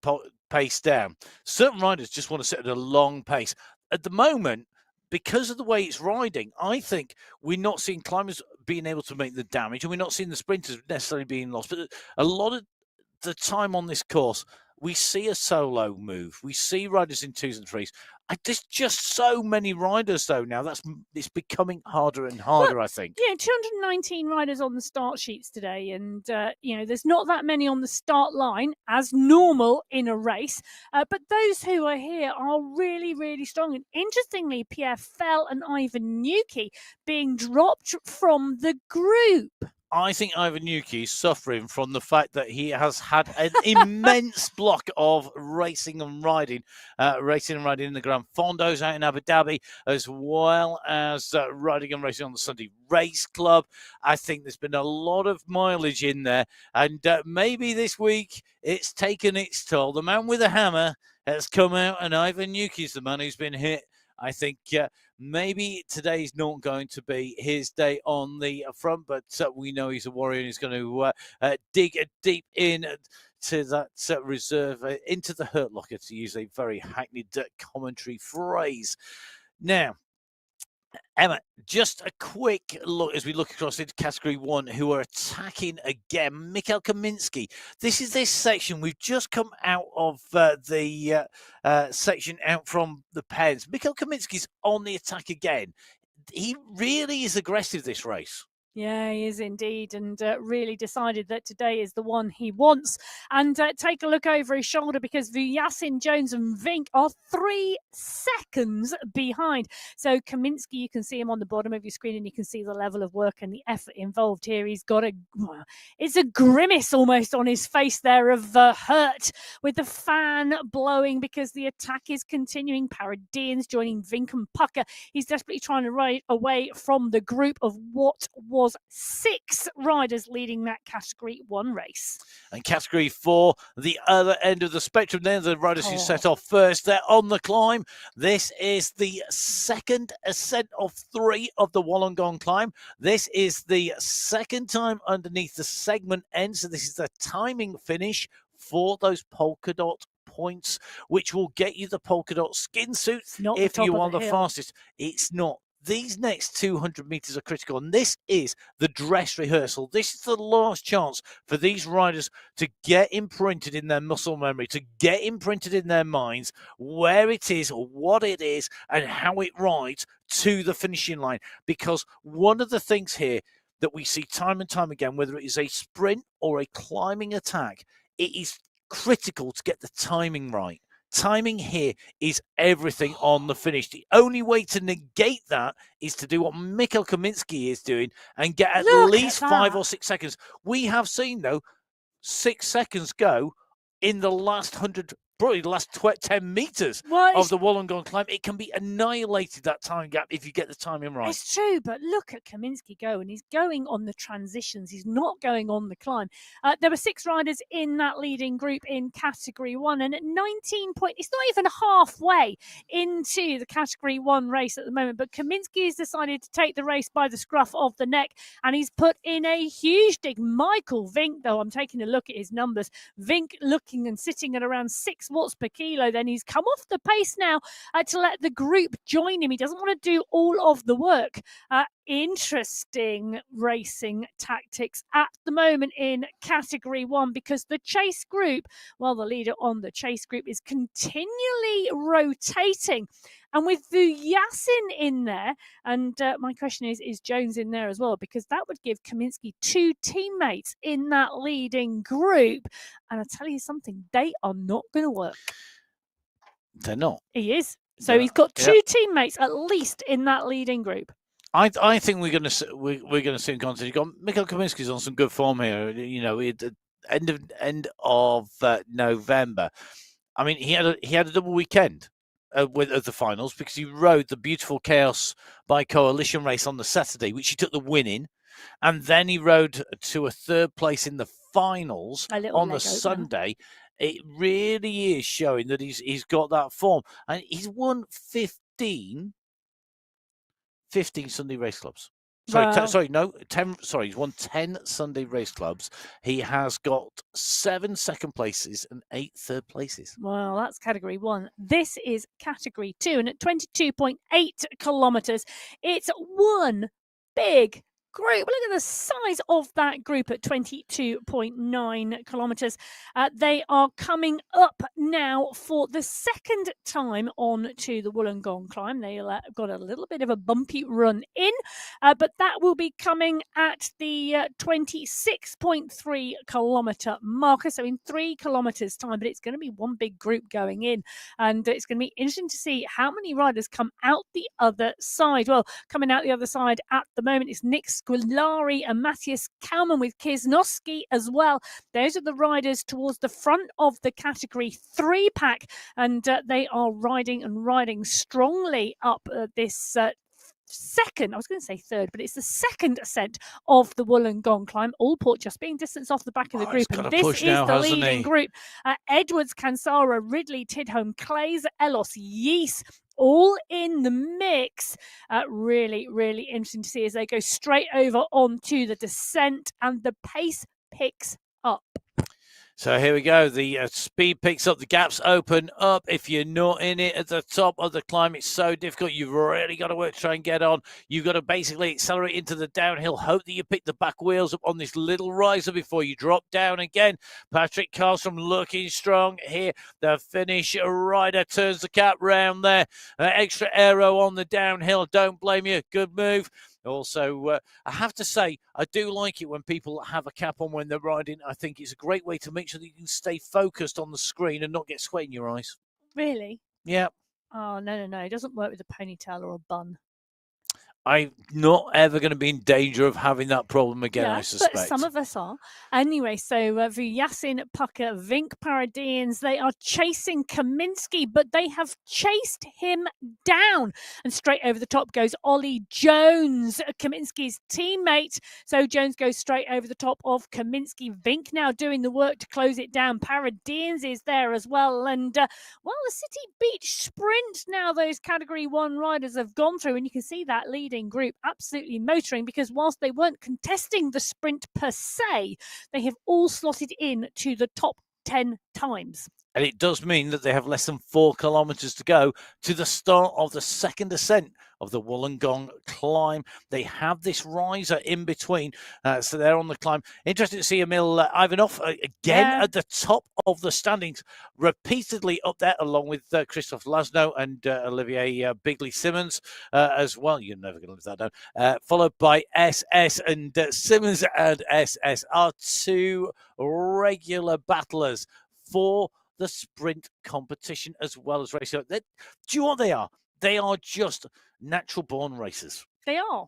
pace down. Certain riders just want to sit at a long pace. At the moment, because of the way it's riding, I think we're not seeing climbers being able to make the damage, and we're not seeing the sprinters necessarily being lost. But a lot of the time on this course, we see a solo move. We see riders in 2s and 3s. There's just so many riders, though, now. It's becoming harder and harder, I think. Yeah, 219 riders on the start sheets today. And, there's not that many on the start line, as normal in a race. But those who are here are really, really strong. And interestingly, Pierre Fell and Ivan Nuki being dropped from the group. I think Ivan Yuki is suffering from the fact that he has had an immense block of racing and riding in the Grand Fondos out in Abu Dhabi, as well as riding and racing on the Sunday Race Club. I think there's been a lot of mileage in there, and maybe this week it's taken its toll. The man with a hammer has come out, and Ivan Yuki's the man who's been hit. I think maybe today's not going to be his day on the front, but we know he's a warrior and he's going to dig deep in to that reserve, into the hurt locker, to use a very hackneyed commentary phrase. Now, Emma, just a quick look as we look across into Category 1, who are attacking again. Mikhail Kaminsky. This is this section. We've just come out of the section out from the pens. Mikhail Kaminsky's on the attack again. He really is aggressive this race. Yeah, he is indeed, and really decided that today is the one he wants. And take a look over his shoulder, because Vujasin, Jones and Vink are 3 seconds behind. So Kaminsky, you can see him on the bottom of your screen, and you can see the level of work and the effort involved here. He's got it's a grimace almost on his face there of hurt, with the fan blowing because the attack is continuing. Paradians joining Vink and Pucker. He's desperately trying to ride away from the group of what was 6 riders leading that Category 1 race. And Category 4, the other end of the spectrum, they're the riders who set off first. They're on the climb. This is the second ascent of 3 of the Wollongong climb. This is the second time underneath the segment end, so this is the timing finish for those polka dot points, which will get you the polka dot skin suit if you are the fastest. It's not. These next 200 meters are critical, and this is the dress rehearsal. This is the last chance for these riders to get imprinted in their muscle memory, to get imprinted in their minds where it is, what it is, and how it rides to the finishing line. Because one of the things here that we see time and time again, whether it is a sprint or a climbing attack, it is critical to get the timing right. Timing here is everything on the finish. The only way to negate that is to do what Mikhail Kaminsky is doing and get at least 5 or 6 seconds. We have seen, though, 6 seconds go in the last 100, probably the last 10 meters of the Wollongong climb. It can be annihilated, that time gap, if you get the timing right. It's true, but look at Kaminsky go, and he's going on the transitions. He's not going on the climb. There were 6 riders in that leading group in Category 1, and at 19 points, it's not even halfway into the Category 1 race at the moment, but Kaminsky has decided to take the race by the scruff of the neck, and he's put in a huge dig. Michael Vink, though, I'm taking a look at his numbers. Vink looking and sitting at around 6 watts per kilo. Then he's come off the pace now to let the group join him. He doesn't want to do all of the work. Interesting racing tactics at the moment in Category 1, because the chase group, well, the leader on the chase group is continually rotating. And with Vujasin in there, and my question is Jones in there as well? Because that would give Kaminsky 2 teammates in that leading group. And I tell you something, they are not going to work. They're not. He is. So he's got 2 teammates at least in that leading group. I think we're going to see him constantly. You've got Mikhail Kaminsky's on some good form here. You know, at the end of November. I mean, he had a double weekend with the finals, because he rode the beautiful Chaos by Coalition race on the Saturday, which he took the win in, and then he rode to a 3rd place in the finals on the Sunday. It really is showing that he's got that form, and he's won 15 Sunday race clubs. Sorry, 10. Sorry, he's won 10 Sunday race clubs. He has got 7 second places and 8 third places. Well, that's Category 1. This is Category 2, and at 22.8 kilometers, it's one big group. Look at the size of that group at 22.9 kilometers. They are coming up now for the 2nd time on to the Wollongong climb. They got a little bit of a bumpy run in, but that will be coming at the 26.3 kilometer marker. So in 3 kilometers time, but it's going to be one big group going in, and it's going to be interesting to see how many riders come out the other side. Well, coming out the other side at the moment is Nick Scolari and Matthias Kalman with Kisnowski as well. Those are the riders towards the front of the category 3 pack, and they are riding strongly up this second, I was going to say third, but it's the second ascent of the Wollongong climb. Allport just being distance off the back of the group, and this is now, the leading group. Edwards, Kansara, Ridley, Tidholm, Clays, Elos, Yeast, all in the mix. Really, really interesting to see as they go straight over onto the descent, and the pace picks up. So here we go. The speed picks up. The gaps open up. If you're not in it at the top of the climb, it's so difficult. You've really got to work to try and get on. You've got to basically accelerate into the downhill. Hope that you pick the back wheels up on this little riser before you drop down again. Patrick Carlson looking strong here. The finish rider turns the cap round there. Extra aero on the downhill. Don't blame you. Good move. Also, I have to say, I do like it when people have a cap on when they're riding. I think it's a great way to make sure that you can stay focused on the screen and not get sweat in your eyes. Really? Yeah. Oh, no. It doesn't work with a ponytail or a bun. I'm not ever going to be in danger of having that problem again, yeah, I suspect. But some of us are. Anyway, so Vujasin, Pucker, Vink, Paradians, they are chasing Kaminsky, but they have chased him down. And straight over the top goes Ollie Jones, Kaminsky's teammate. So Jones goes straight over the top of Kaminsky. Vink now doing the work to close it down. Paradians is there as well. And, the City Beach Sprint now, those Category 1 riders have gone through, and you can see that leading group absolutely motoring, because whilst they weren't contesting the sprint per se, they have all slotted in to the top 10 times. And it does mean that they have less than 4 kilometres to go to the start of the second ascent of the Wollongong climb. They have this riser in between, so they're on the climb. Interesting to see Emil Ivanov again at the top of the standings, repeatedly up there, along with Christoph Laszlo and Olivier Bigley-Simmons as well. You're never going to live that down. Followed by SS, and Simmons and SS are 2 regular battlers for the sprint competition as well as racing. Do you know what they are? They are just natural born racers. They are.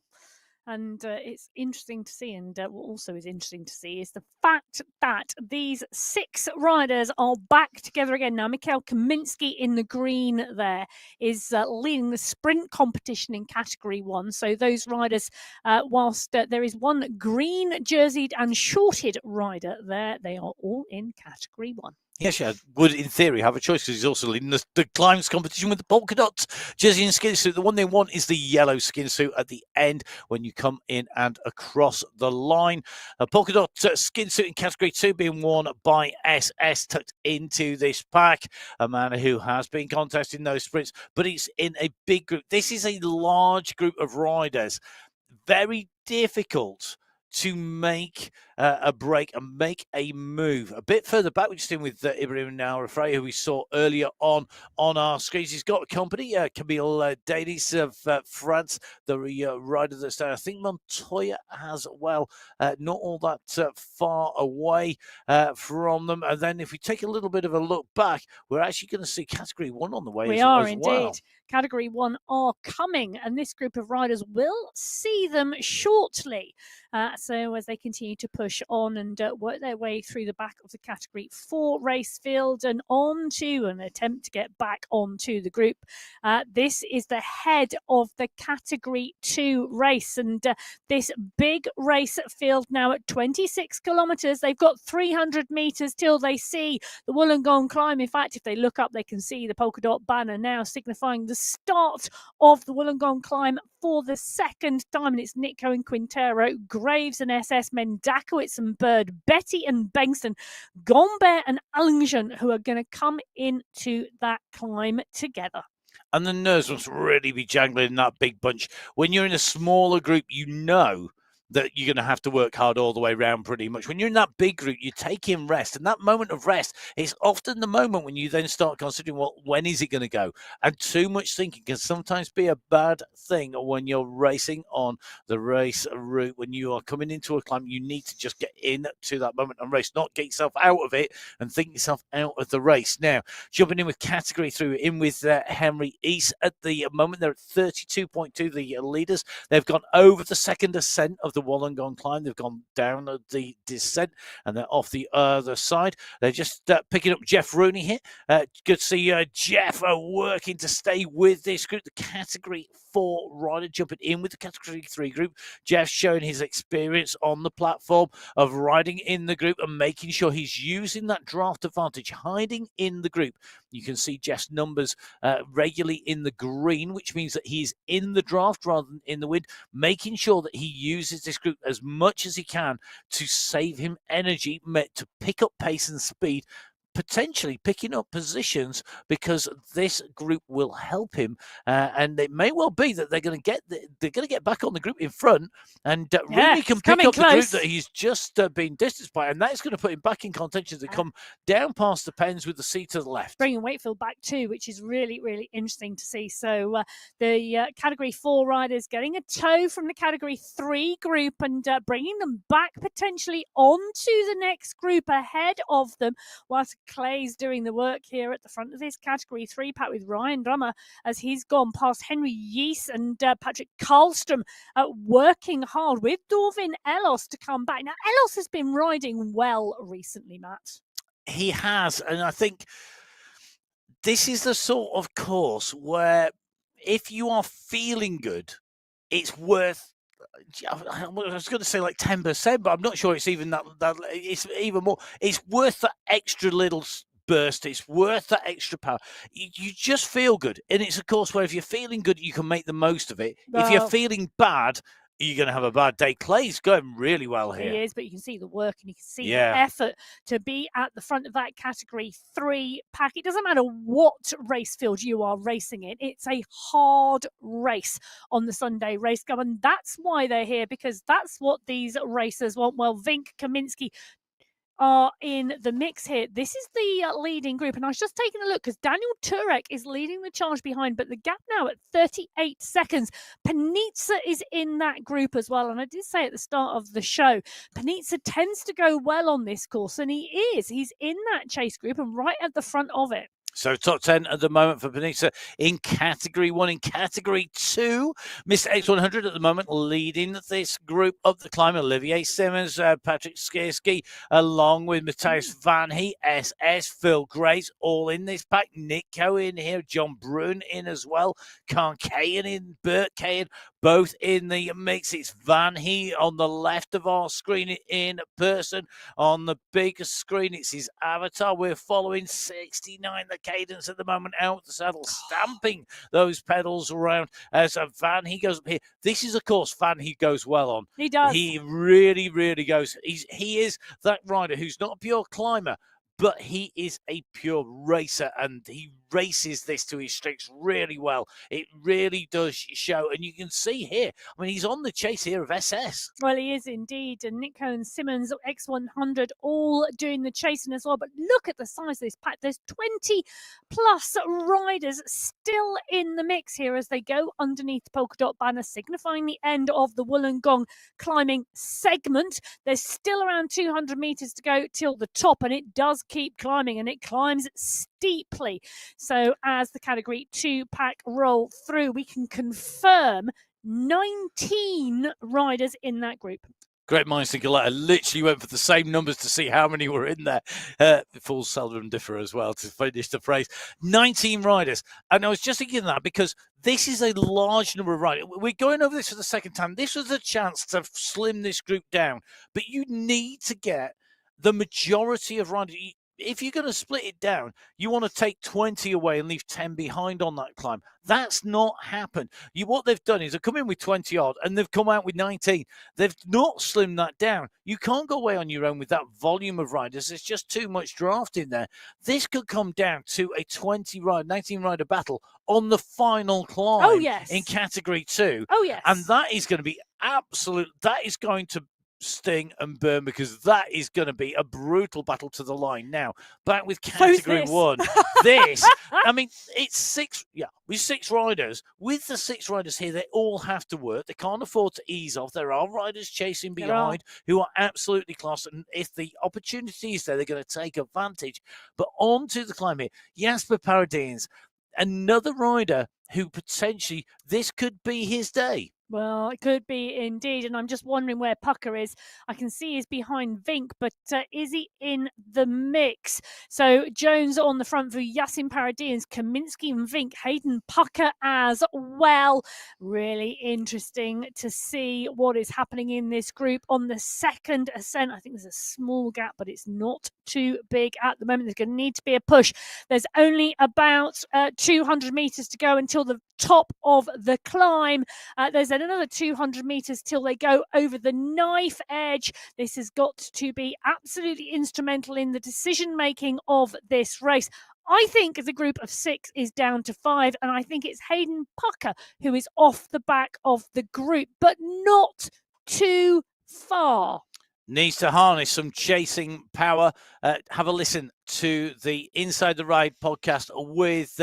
And it's interesting to see, and what also is interesting to see is the fact that these 6 riders are back together again. Now, Mikhail Kaminsky in the green there is leading the sprint competition in Category 1. So those riders, whilst there is one green jerseyed and shorted rider there, they are all in Category 1. Yes, yeah, would in theory have a choice, because he's also leading the climbs competition with the polka dots jersey and skin suit. The one they want is the yellow skin suit at the end when you come in and across the line. A polka dot skin suit in Category 2 being worn by SS, tucked into this pack. A man who has been contesting those sprints, but he's in a big group. This is a large group of riders. Very difficult to make a break and make a move. A bit further back, we're just in with Ibrahim Naoufrey, who we saw earlier on our screens. He's got a company, Camille Davies of France, the rider that's there. I think Montoya as well, not all that far away from them. And then if we take a little bit of a look back, we're actually going to see Category 1 on the way we as are well. indeed. Category 1 are coming, and this group of riders will see them shortly. So as they continue to push on and work their way through the back of the Category 4 race field and on to an attempt to get back onto the group. This is the head of the Category 2 race, and this big race field now at 26 kilometres. They've got 300 metres till they see the Wollongong climb. In fact, if they look up, they can see the polka dot banner now signifying the start of the Wollongong climb for the second time. And it's Nico and Quintero, Graves and SS, Mendakowitz and Bird, Betty and Bengston, Gombert and Allingen, who are going to come into that climb together. And the nerves must really be jangling in that big bunch. When you're in a smaller group, you know that you're going to have to work hard all the way around pretty much. When you're in that big group, you take in rest. And that moment of rest is often the moment when you then start considering, well, when is it going to go? And too much thinking can sometimes be a bad thing when you're racing on the race route. When you are coming into a climb, you need to just get into that moment and race, not get yourself out of it and think yourself out of the race. Now, jumping in with Category 3, in with Henry East. At the moment, they're at 32.2, the leaders. They've gone over the second ascent of the the Wollongong climb. They've gone down the descent and they're off the other side. They're just picking up Jeff Rooney here. Good to see Jeff working to stay with this group. The Category 4 rider jumping in with the Category 3 group. Jeff showing his experience on the platform of riding in the group and making sure he's using that draft advantage, hiding in the group. You can see Jeff's numbers regularly in the green, which means that he's in the draft rather than in the wind, making sure that he uses this group as much as he can to save him energy, to pick up pace and speed, potentially picking up positions, because this group will help him, and it may well be that they're going to get back on the group in front, and really can pick up the group that he's just been distanced by, and that's going to put him back in contention to come down past the pens with the seat to the left, bringing Wakefield back too, which is really, really interesting to see. So the Category 4 riders getting a tow from the Category 3 group and bringing them back potentially onto the next group ahead of them, whilst Clay's doing the work here at the front of this Category 3 pack with Ryan Drummer, as he's gone past Henry Yeese and Patrick Karlstrom, working hard with Dorvin Ellos to come back. Now, Ellos has been riding well recently, Matt. He has, and I think this is the sort of course where if you are feeling good, it's worth, I was going to say like 10%, but I'm not sure it's even that it's even more. It's worth that extra little burst. It's worth that extra power. You just feel good. And it's a course where if you're feeling good, you can make the most of it. Well, if you're feeling bad, you're going to have a bad day. Clay's going really well here. He is, but you can see the work and you can see the effort to be at the front of that Category 3 pack. It doesn't matter what race field you are racing in. It's a hard race on the Sunday Race Cup, and that's why they're here, because that's what these racers want. Well, Vink, Kaminsky are in the mix here. This is the leading group, and I was just taking a look because Daniel Turek is leading the charge behind, but the gap now at 38 seconds. Panizza is in that group as well, and I did say at the start of the show, Panizza tends to go well on this course, and he's in that chase group and right at the front of it. So top 10 at the moment for Panizza in Category 1. In Category 2, Mr. X100 at the moment leading this group of the climb. Olivier Simmons, Patrick Skierski, along with Matthias Van He, SS, Phil Grace, all in this pack. Nick Cohen here, John Brun in as well. Khan Kayan in, Bert Kayan, both in the mix. It's Van He on the left of our screen in person. On the big screen, it's his avatar. We're following 69, the cadence at the moment, out the saddle, stamping those pedals around as Van He goes up here. This is a course Van He goes well on. He does. He really, really goes. He is that rider who's not a pure climber, but he is a pure racer, and he races this to his strengths really well. It really does show, and you can see here, I mean, he's on the chase here of SS. Well, he is indeed, and Nick Cohen, Simmons, X100, all doing the chasing as well. But look at the size of this pack. There's 20 plus riders still in the mix here as they go underneath the polka dot banner, signifying the end of the Wollongong climbing segment. There's still around 200 meters to go till the top, and it does keep climbing, and it climbs steeply. So as the Category 2 pack roll through, we can confirm 19 riders in that group. Great minds think alike. I literally went for the same numbers to see how many were in there. Fools seldom differ as well, to finish the phrase. 19 riders. And I was just thinking that because this is a large number of riders. We're going over this for the second time. This was a chance to slim this group down. But you need to get the majority of riders. If you're going to split it down, you want to take 20 away and leave 10 behind on that climb. That's not happened. What they've done is they've come in with 20 odd and they've come out with 19. They've not slimmed that down. You can't go away on your own with that volume of riders. There's just too much draft in there. This could come down to a 19 rider battle on the final climb in Category 2. Oh, yes. And that is going to be absolute. That is going to sting and burn, because that is going to be a brutal battle to the line. Now, back with Category 1. This, I mean, it's with 6 riders. With the 6 riders here, they all have to work. They can't afford to ease off. There are riders chasing behind who are absolutely class, and if the opportunity is there, they're going to take advantage. But on to the climb here. Jasper Paradines, another rider who potentially, this could be his day. Well, it could be indeed, and I'm just wondering where Pucker is. I can see he's behind Vink, but is he in the mix? So Jones on the front for Yasin Paradians, Kaminsky and Vink, Hayden Pucker as well. Really interesting to see what is happening in this group on the second ascent. I think there's a small gap, but it's not too big at the moment. There's going to need to be a push. There's only about 200 meters to go until the top of the climb. There's another 200 meters till they go over the knife edge. This has got to be absolutely instrumental in the decision making of this race. I think the group of 6 is down to 5, and I think it's Hayden Pucker who is off the back of the group, but not too far. Needs to harness some chasing power. Have a listen to the Inside the Ride podcast with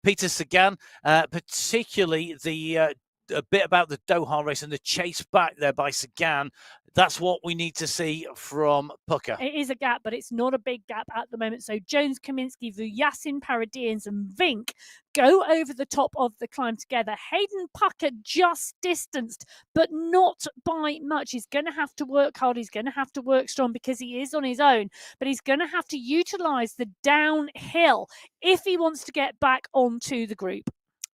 Peter Sagan, particularly the a bit about the Doha race and the chase back there by Sagan. That's what we need to see from Pucker. It is a gap, but it's not a big gap at the moment. So Jones, Kaminsky, Vujasin, Paradians and Vink go over the top of the climb together. Hayden Pucker just distanced, but not by much. He's going to have to work hard. He's going to have to work strong because he is on his own, but he's going to have to utilize the downhill if he wants to get back onto the group.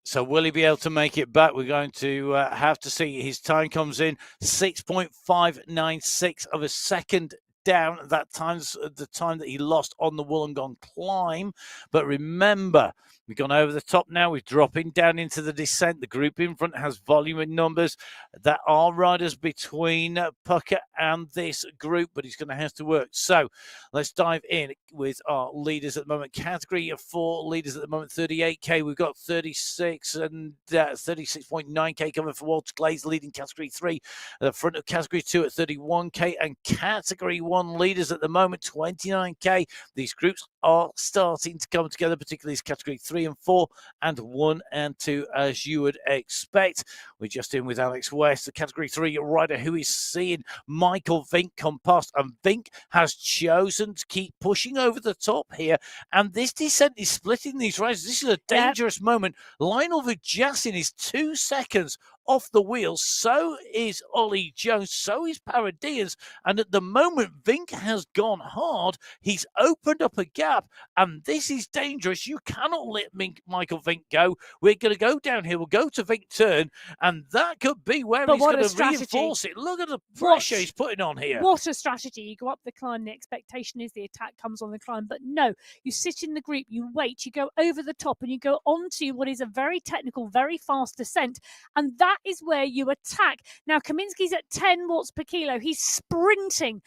So will he be able to make it back? We're going to have to see. His time comes in 6.596 of a second down. That time's the time that he lost on the Wollongong climb. But remember, we've gone over the top now. We're dropping down into the descent. The group in front has volume and numbers. There are riders between Pucker and this group, but he's going to have to work. So let's dive in with our leaders at the moment. Category 4 leaders at the moment, 38k. We've got 36 and 36.9k coming for Walter Glaze, leading Category 3. The front of Category 2 at 31k, and Category 1 leaders at the moment, 29k. These groups are starting to come together, particularly as Category 3 and 4 and 1 and 2, as you would expect. We're just in with Alex West, the Category 3 rider who is seeing Michael Vink come past, and Vink has chosen to keep pushing over the top here, and this descent is splitting these riders. This is a dangerous moment. Lionel Vujasin is 2 seconds off the wheel. So is Ollie Jones. So is Paradians. And at the moment, Vink has gone hard. He's opened up a gap, and this is dangerous. You cannot let Michael Vink go. We're going to go down here. We'll go to Vink turn, and that could be where he's going to reinforce it. Look at the pressure he's putting on here. What a strategy. You go up the climb. The expectation is the attack comes on the climb. But no, you sit in the group, you wait, you go over the top, and you go onto what is a very technical, very fast descent. And that is where you attack. Now, Kaminsky's at 10 watts per kilo. He's sprinting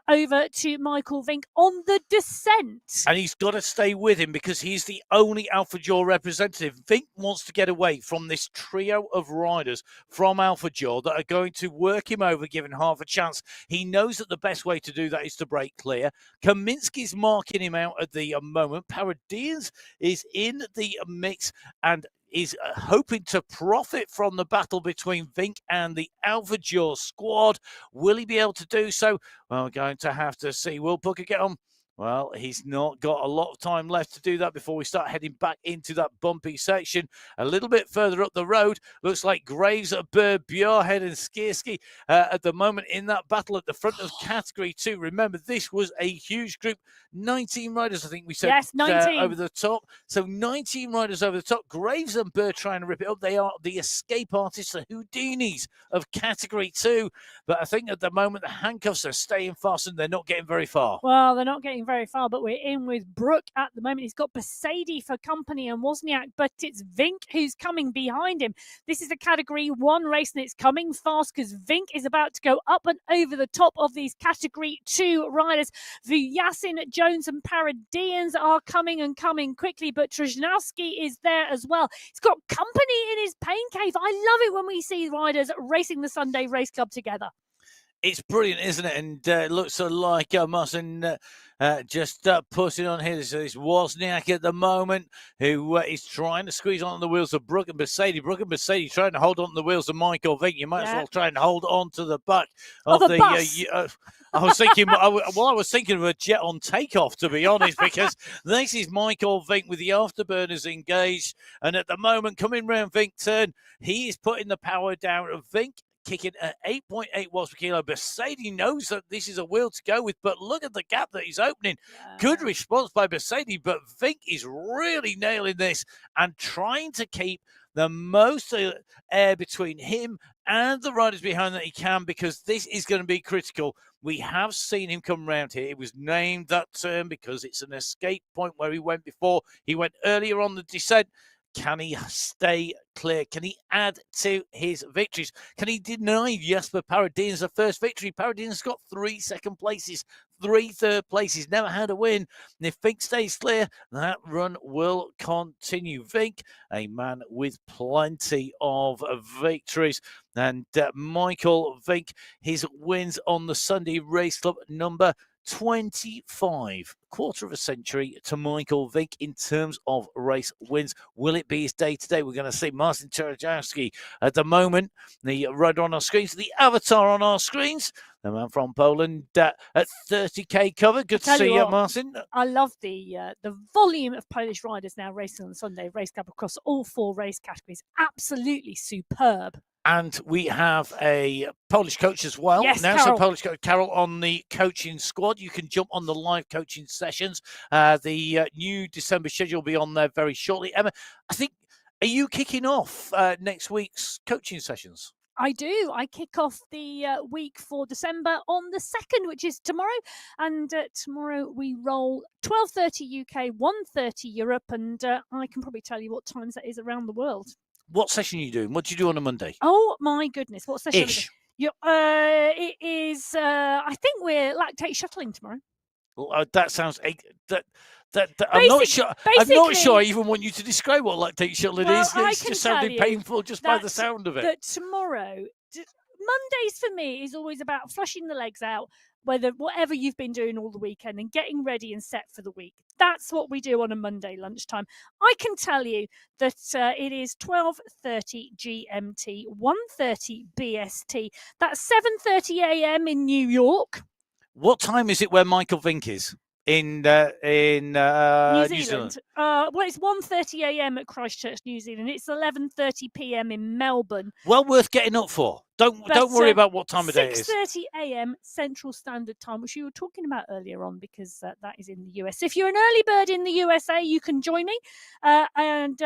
over to Michael Vink on the descent. And he's got to stay with him because he's the only Alpha Jaw representative. Vink wants to get away from this trio of riders from Alpha Jaw that are going to work him over, giving half a chance. He knows that the best way to do that is to break clear. Kaminsky's marking him out at the moment. Paradians is in the mix and is hoping to profit from the battle between Vink and the Alpha Jaw squad. Will he be able to do so? Well, we're going to have to see. Will Pucker get on? Well, he's not got a lot of time left to do that before we start heading back into that bumpy section. A little bit further up the road, looks like Graves, Burr, Bjarhead and Skierski at the moment in that battle at the front of Category 2. Remember, this was a huge group. 19 riders, I think we said, yes, 19. Over the top. So 19 riders over the top. Graves and Burr trying to rip it up. They are the escape artists, the Houdinis of Category 2. But I think at the moment, the handcuffs are staying fastened. They're not getting very far. Well, they're not getting very far, but we're in with Brook at the moment. He's got Besaidi for company and Wozniak, but it's Vink who's coming behind him. This is a Category 1 race, and it's coming fast because Vink is about to go up and over the top of these Category 2 riders. Vujasin, Jones and Paradians are coming and coming quickly, but Trznowski is there as well. He's got company in his pain cave. I love it when we see riders racing the Sunday Race Club together. It's brilliant, isn't it? And it looks like Martin just putting on here. This is Wozniak at the moment, who is trying to squeeze on the wheels of Brook and Mercedes. Brook and Mercedes trying to hold on to the wheels of Michael Vink. You might as well try and hold on to the back of a the bus. I was thinking, I was thinking of a jet on takeoff, to be honest, because this is Michael Vink with the afterburners engaged. And at the moment, coming round Vink turn, he is putting the power down of Vink, kicking at 8.8 watts per kilo. Mercedes knows that this is a wheel to go with, but look at the gap that he's opening. Good response by Mercedes, but Vink is really nailing this and trying to keep the most air between him and the riders behind that he can, because this is going to be critical. We have seen him come round here. It was named that term because it's an escape point where he went before. He went earlier on the descent. Can he stay clear? Can he add to his victories? Can he deny Jasper Paradines the first victory? Paradines got 3 second places, 3 third places, never had a win. And if Vink stays clear, that run will continue. Vink, a man with plenty of victories. And Michael Vink, his wins on the Sunday Race Club number 25, quarter of a century to Michael Vink in terms of race wins. Will it be his day today? We're going to see Martin Czerjowski at the moment. The rider on our screens, the avatar on our screens, the man from Poland at 30k cover. Good to see you, Martin. I love the volume of Polish riders now racing on the Sunday Race Cup across all 4 race categories. Absolutely superb. And we have a Polish coach as well. Yes, now, Carol. So Polish coach Carol on the coaching squad. You can jump on the live coaching sessions. The new December schedule will be on there very shortly. Emma, I think, are you kicking off next week's coaching sessions? I do. I kick off the week for December on the 2nd, which is tomorrow. And tomorrow we roll 12:30 UK, 1:30 Europe. And I can probably tell you what times that is around the world. What session are you doing? What do you do on a Monday? Oh, my goodness. What session? Ish. It is, I think we're lactate shuttling tomorrow. Well, that sounds... I'm not sure. I'm not sure I even want you to describe what lactate shuttle it is. It's just sounding painful just by the sound of it. That tomorrow, Mondays for me is always about flushing the legs out, whatever you've been doing all the weekend, and getting ready and set for the week. That's what we do on a Monday lunchtime. I can tell you that it is 12:30 GMT, 1:30 BST. That's 7:30 AM in New York. What time is it where Michael Vink is? In New Zealand. Well, it's 1:30 AM at Christchurch, New Zealand. It's 11:30 PM in Melbourne. Well worth getting up for. Don't worry about what time of day it is. 6:30 AM Central Standard Time, which you were talking about earlier on, because that is in the US. If you're an early bird in the USA, you can join me. And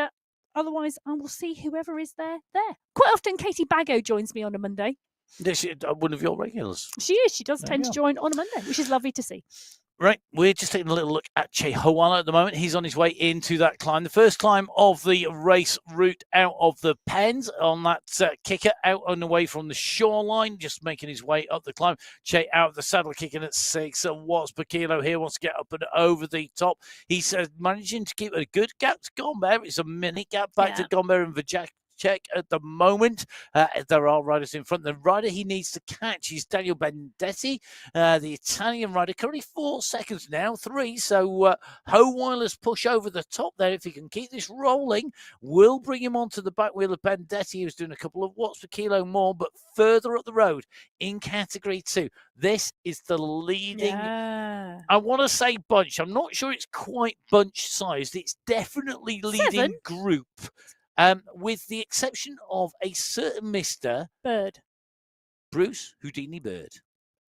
otherwise, I will see whoever is there. Quite often, Katie Bago joins me on a Monday. This is one of your regulars. She is. She does tend to join on a Monday, which is lovely to see. Right, we're just taking a little look at Che Hawala at the moment. He's on his way into that climb. The first climb of the race route out of the pens on that kicker out and away from the shoreline, just making his way up the climb. Che out of the saddle, kicking at 6 watts per kilo here, wants to get up and over the top. He's managing to keep a good gap to Gomber. It's a mini gap back to Gomber and Vajak. Check at the moment. There are riders in front. The rider he needs to catch is Daniel Bendetti, the Italian rider. Currently 4 seconds now, 3. So Howeiler's push over the top there. If he can keep this rolling, will bring him onto the back wheel of Bendetti, who's doing a couple of watts per kilo more, but further up the road in category 2. This is the leading. Yeah. I want to say bunch. I'm not sure it's quite bunch sized. It's definitely leading group. With the exception of a certain Mr. Bird. Bruce Houdini Bird.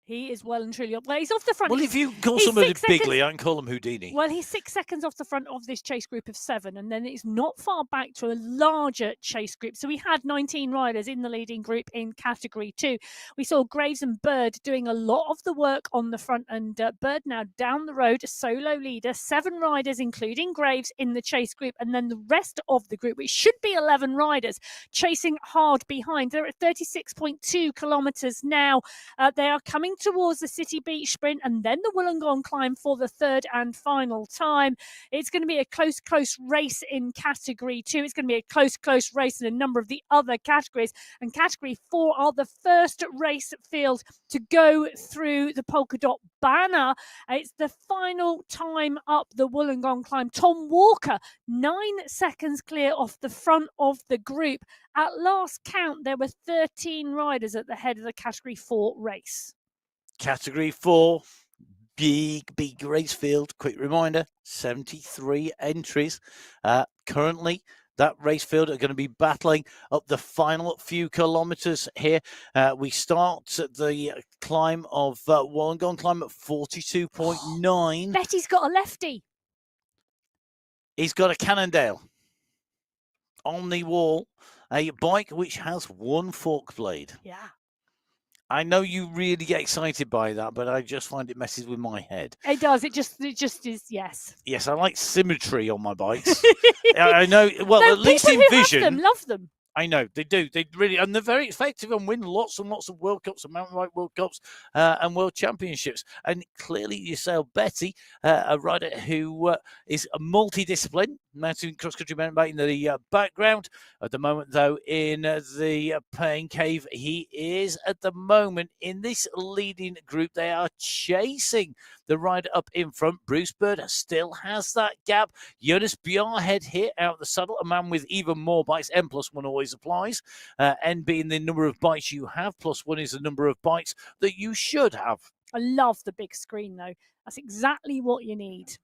He is well and truly up. Well, he's off the front. Well, if you call somebody bigly, I can call him Houdini. Well, he's 6 seconds off the front of this chase group of 7, and then it's not far back to a larger chase group. So we had 19 riders in the leading group in category 2. We saw Graves and Bird doing a lot of the work on the front, and Bird now down the road, solo leader, 7 riders, including Graves, in the chase group, and then the rest of the group, which should be 11 riders, chasing hard behind. They're at 36.2 kilometres now. They are coming towards the City Beach Sprint and then the Wollongong Climb for the third and final time. It's going to be a close race in Category 2. It's going to be a close race in a number of the other categories. And Category 4 are the first race field to go through the polka dot banner. It's the final time up the Wollongong Climb. Tom Walker, 9 seconds clear off the front of the group. At last count, there were 13 riders at the head of the Category 4 race. Category 4, big race field. Quick reminder, 73 entries. Currently, that race field are going to be battling up the final few kilometres here. We start the climb of Wollongong Climb at 42.9. Betty's got a lefty. He's got a Cannondale on the wall, a bike which has one fork blade. Yeah. I know you really get excited by that, but I just find it messes with my head. It does. It just is, yes. Yes, I like symmetry on my bikes. I know. Well, No, at least in people who vision, have them love them. I know they do. They really, and they're very effective and win lots and lots of World Cups and mountain bike World Cups and World Championships. And clearly, you sail Betty, a rider who is a multidiscipline, mountain cross-country mountain bike in the background. At the moment, though, in the Pain Cave, he is at the moment in this leading group. They are chasing the rider up in front. Bruce Bird still has that gap. Jonas Bjarhead here out the saddle, a man with even more bikes. N+1 always applies. N being the number of bikes you have, +1 is the number of bikes that you should have. I love the big screen, though. That's exactly what you need.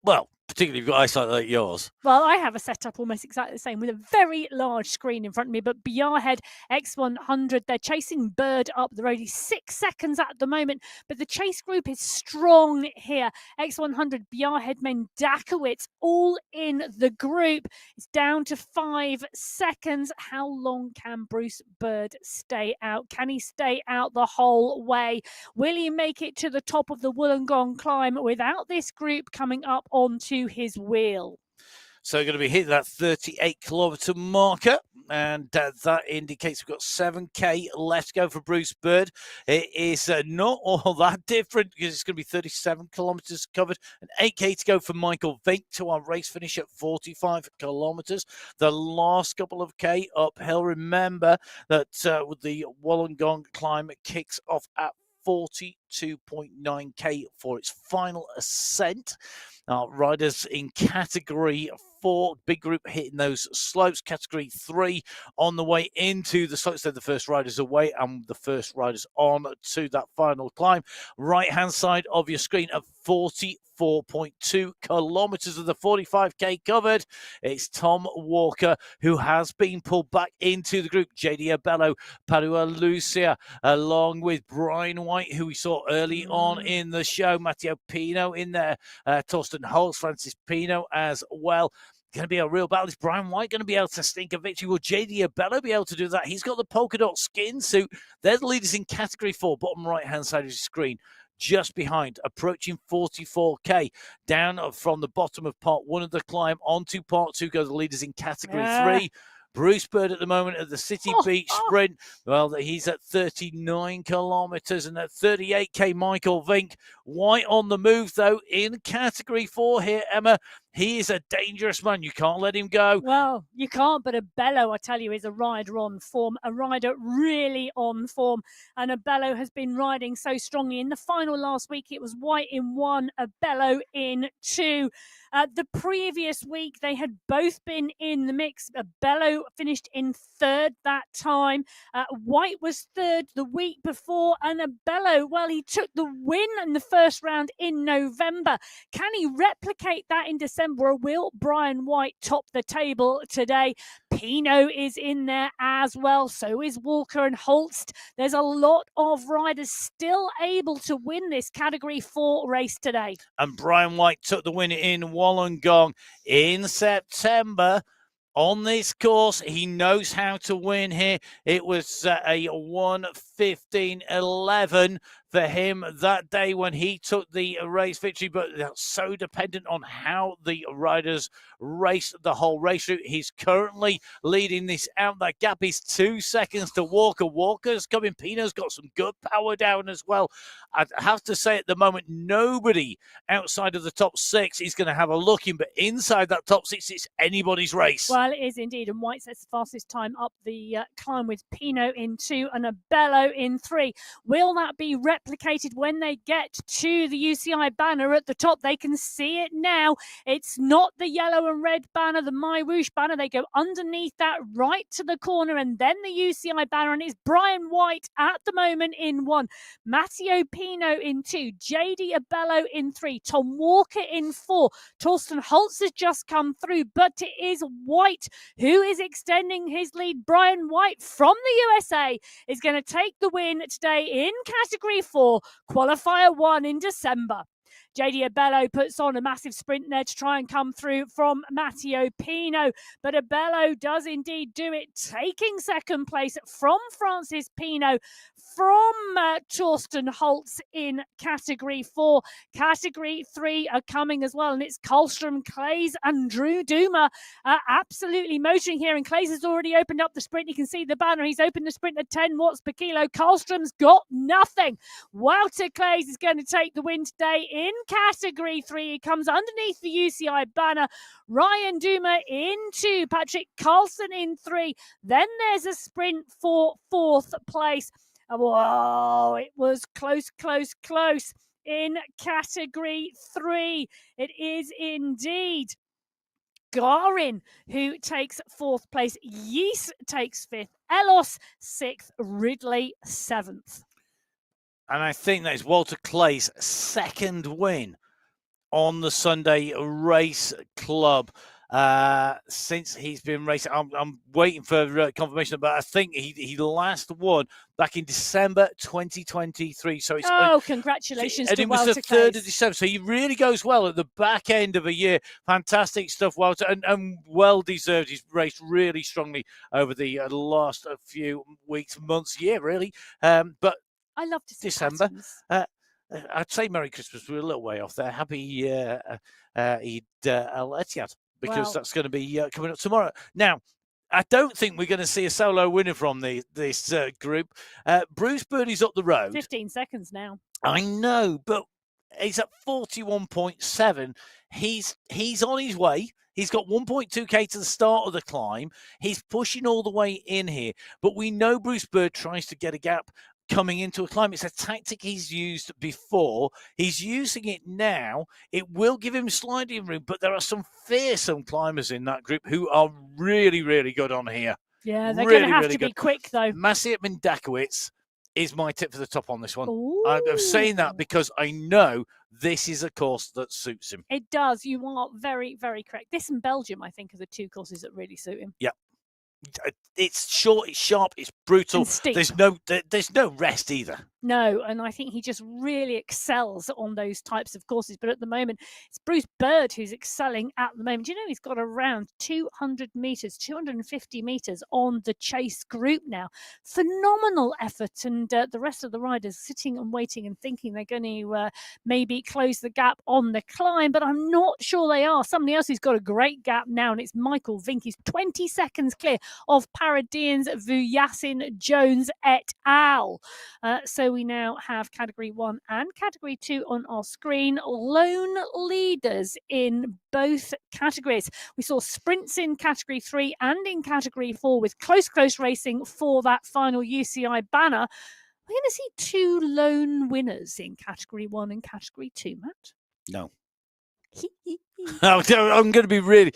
Well, particularly if you've got eyesight like yours. Well, I have a setup almost exactly the same with a very large screen in front of me. But Bjarhead X100, they're chasing Bird up the road. He's 6 seconds at the moment, but the chase group is strong here. X100, Bjarhead, Mendakowicz, all in the group. It's down to 5 seconds. How long can Bruce Bird stay out? Can he stay out the whole way? Will he make it to the top of the Wollongong Climb without this group coming up onto his wheel? So going to be hitting that 38-kilometre marker, and that indicates we've got 7K left to go for Bruce Bird. It is not all that different because it's going to be 37 kilometres covered and 8K to go for Michael Vink to our race finish at 45 kilometres. The last couple of K uphill. Remember that with the Wollongong Climb, it kicks off at 42.9K for its final ascent. Riders in Category 4, big group hitting those slopes. Category 3 on the way into the slopes. They're the first riders away and the first riders on to that final climb. Right-hand side of your screen at 44.2 kilometres of the 45K covered. It's Tom Walker who has been pulled back into the group. JD Abello, Padua Lucia, along with Brian White, who we saw early on in the show. Matteo Pino in there. Torsten Holz, Francis Pino as well. Going to be a real battle. Is Brian White going to be able to sneak a victory? Will JD Abello be able to do that? He's got the polka dot skin suit. They're the leaders in Category 4, bottom right-hand side of the screen. Just behind, approaching 44K. Down from the bottom of part 1 of the climb onto part 2 go the leaders in Category 3. Bruce Bird at the moment at the City Beach Sprint. Well, he's at 39 kilometres and at 38K, Michael Vink. White on the move, though, in Category 4 here, Emma. He is a dangerous man. You can't let him go. Well, you can't, but Abello, I tell you, is a rider on form, a rider really on form. And Abello has been riding so strongly. In the final last week, it was White in 1, Abello in 2. The previous week, they had both been in the mix. Abello finished in 3rd that time. White was 3rd the week before. And Abello, well, he took the win in the first round in November. Can he replicate that in December, or will Brian White top the table today? Pino is in there as well. So is Walker and Holst. There's a lot of riders still able to win this Category 4 race today. And Brian White took the win in Wollongong in September. On this course, he knows how to win here. It was a 1:15.11 for him that day when he took the race victory, but that's so dependent on how the riders race the whole race route. He's currently leading this out. That gap is 2 seconds to Walker. Walker's coming. Pino's got some good power down as well. I have to say at the moment, nobody outside of the top 6 is going to have a look in, but inside that top 6, it's anybody's race. Well, it is indeed. And White sets the fastest time up the climb with Pino in 2 and a Bello in 3. Will that be replicated when they get to the UCI banner at the top? They can see it now. It's not the yellow and red banner, the MyWhoosh banner. They go underneath that right to the corner, and then the UCI banner. And it's Brian White at the moment in 1, Matteo Pino in 2, JD Abello in 3, Tom Walker in 4. Torsten Holtz has just come through, but it is White who is extending his lead. Brian White from the USA is going to take the win today in Category 4, Qualifier 1 in December. JD Abello puts on a massive sprint there to try and come through from Matteo Pino, but Abello does indeed do it, taking second place from Francis Pino, from Torsten Holtz in Category 4. Category 3 are coming as well, and it's Karlstrom, Clays and Drew Duma absolutely motoring here, and Clays has already opened up the sprint. You can see the banner. He's opened the sprint at 10 watts per kilo. Karlstrom's got nothing. Wouter Clays is going to take the win today in Category 3. He comes underneath the UCI banner. Ryan Duma in 2, Patrick Carlson in 3. Then there's a sprint for 4th place. Whoa, it was close in Category 3. It is indeed Garin who takes 4th place. Yeast takes 5th. Elos 6th. Ridley 7th. And I think that is Walter Clay's 2nd win on the Sunday Race Club since he's been racing. I'm waiting for confirmation, but I think he last won back in December 2023. So it's congratulations and to it was Walter the 3rd of Clays. December. So he really goes well at the back end of a year. Fantastic stuff, Walter, and well deserved. He's raced really strongly over the last few weeks, months, year really. But I love to see December. patterns. I'd say Merry Christmas. We're a little way off there. Happy Eid al-Etihad, because that's going to be coming up tomorrow. Now, I don't think we're going to see a solo winner from this group. Bruce Birdie's up the road. 15 seconds now. I know, but he's at 41.7. He's on his way. He's got 1.2k to the start of the climb. He's pushing all the way in here. But we know Bruce Bird tries to get a gap coming into a climb. It's a tactic he's used before. He's using it now. It will give him sliding room, but there are some fearsome climbers in that group who are really, really good on here. Yeah, they're really, going to have really to good. be quick, though. Maciej Mindakowicz is my tip for the top on this one. Ooh. I'm saying that because I know this is a course that suits him. It does. You are very, very correct. This and Belgium, I think, are the 2 courses that really suit him. Yeah. It's short, it's sharp, it's brutal. And steep. There's no rest either. No, and I think he just really excels on those types of courses. But at the moment, it's Bruce Bird who's excelling at the moment. You know, he's got around 200 metres, 250 metres on the chase group now. Phenomenal effort. And the rest of the riders sitting and waiting and thinking they're going to maybe close the gap on the climb. But I'm not sure they are. Somebody else who's got a great gap now, and it's Michael Vink. He's 20 seconds clear of Paradians Vuyasin Jones et al. So we now have Category 1 and Category 2 on our screen. Lone leaders in both categories. We saw sprints in Category 3 and in Category 4 with close racing for that final UCI banner. We're going to see 2 lone winners in Category 1 and Category 2, Matt. No. I'm going to be really.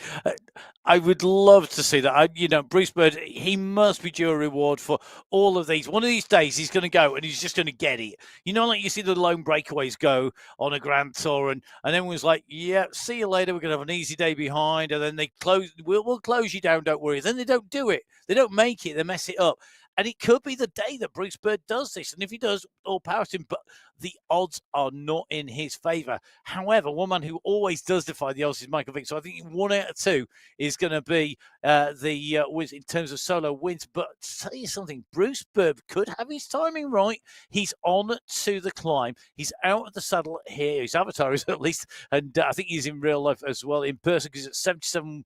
I would love to see that. Bruce Bird, he must be due a reward for all of these. One of these days, he's going to go and he's just going to get it. Like you see the lone breakaways go on a Grand Tour, and everyone's like, "Yeah, see you later. We're going to have an easy day behind," and then they close. We'll close you down. Don't worry. Then they don't do it. They don't make it. They mess it up. And it could be the day that Bruce Bird does this. And if he does, all power to him. But the odds are not in his favour. However, one man who always does defy the odds is Michael Vick. So I think 1 out of 2 is going to be the wins in terms of solo wins. But to tell you something, Bruce Bird could have his timing right. He's on to the climb. He's out of the saddle here. His avatar is at least, and I think he's in real life as well in person because it's at 77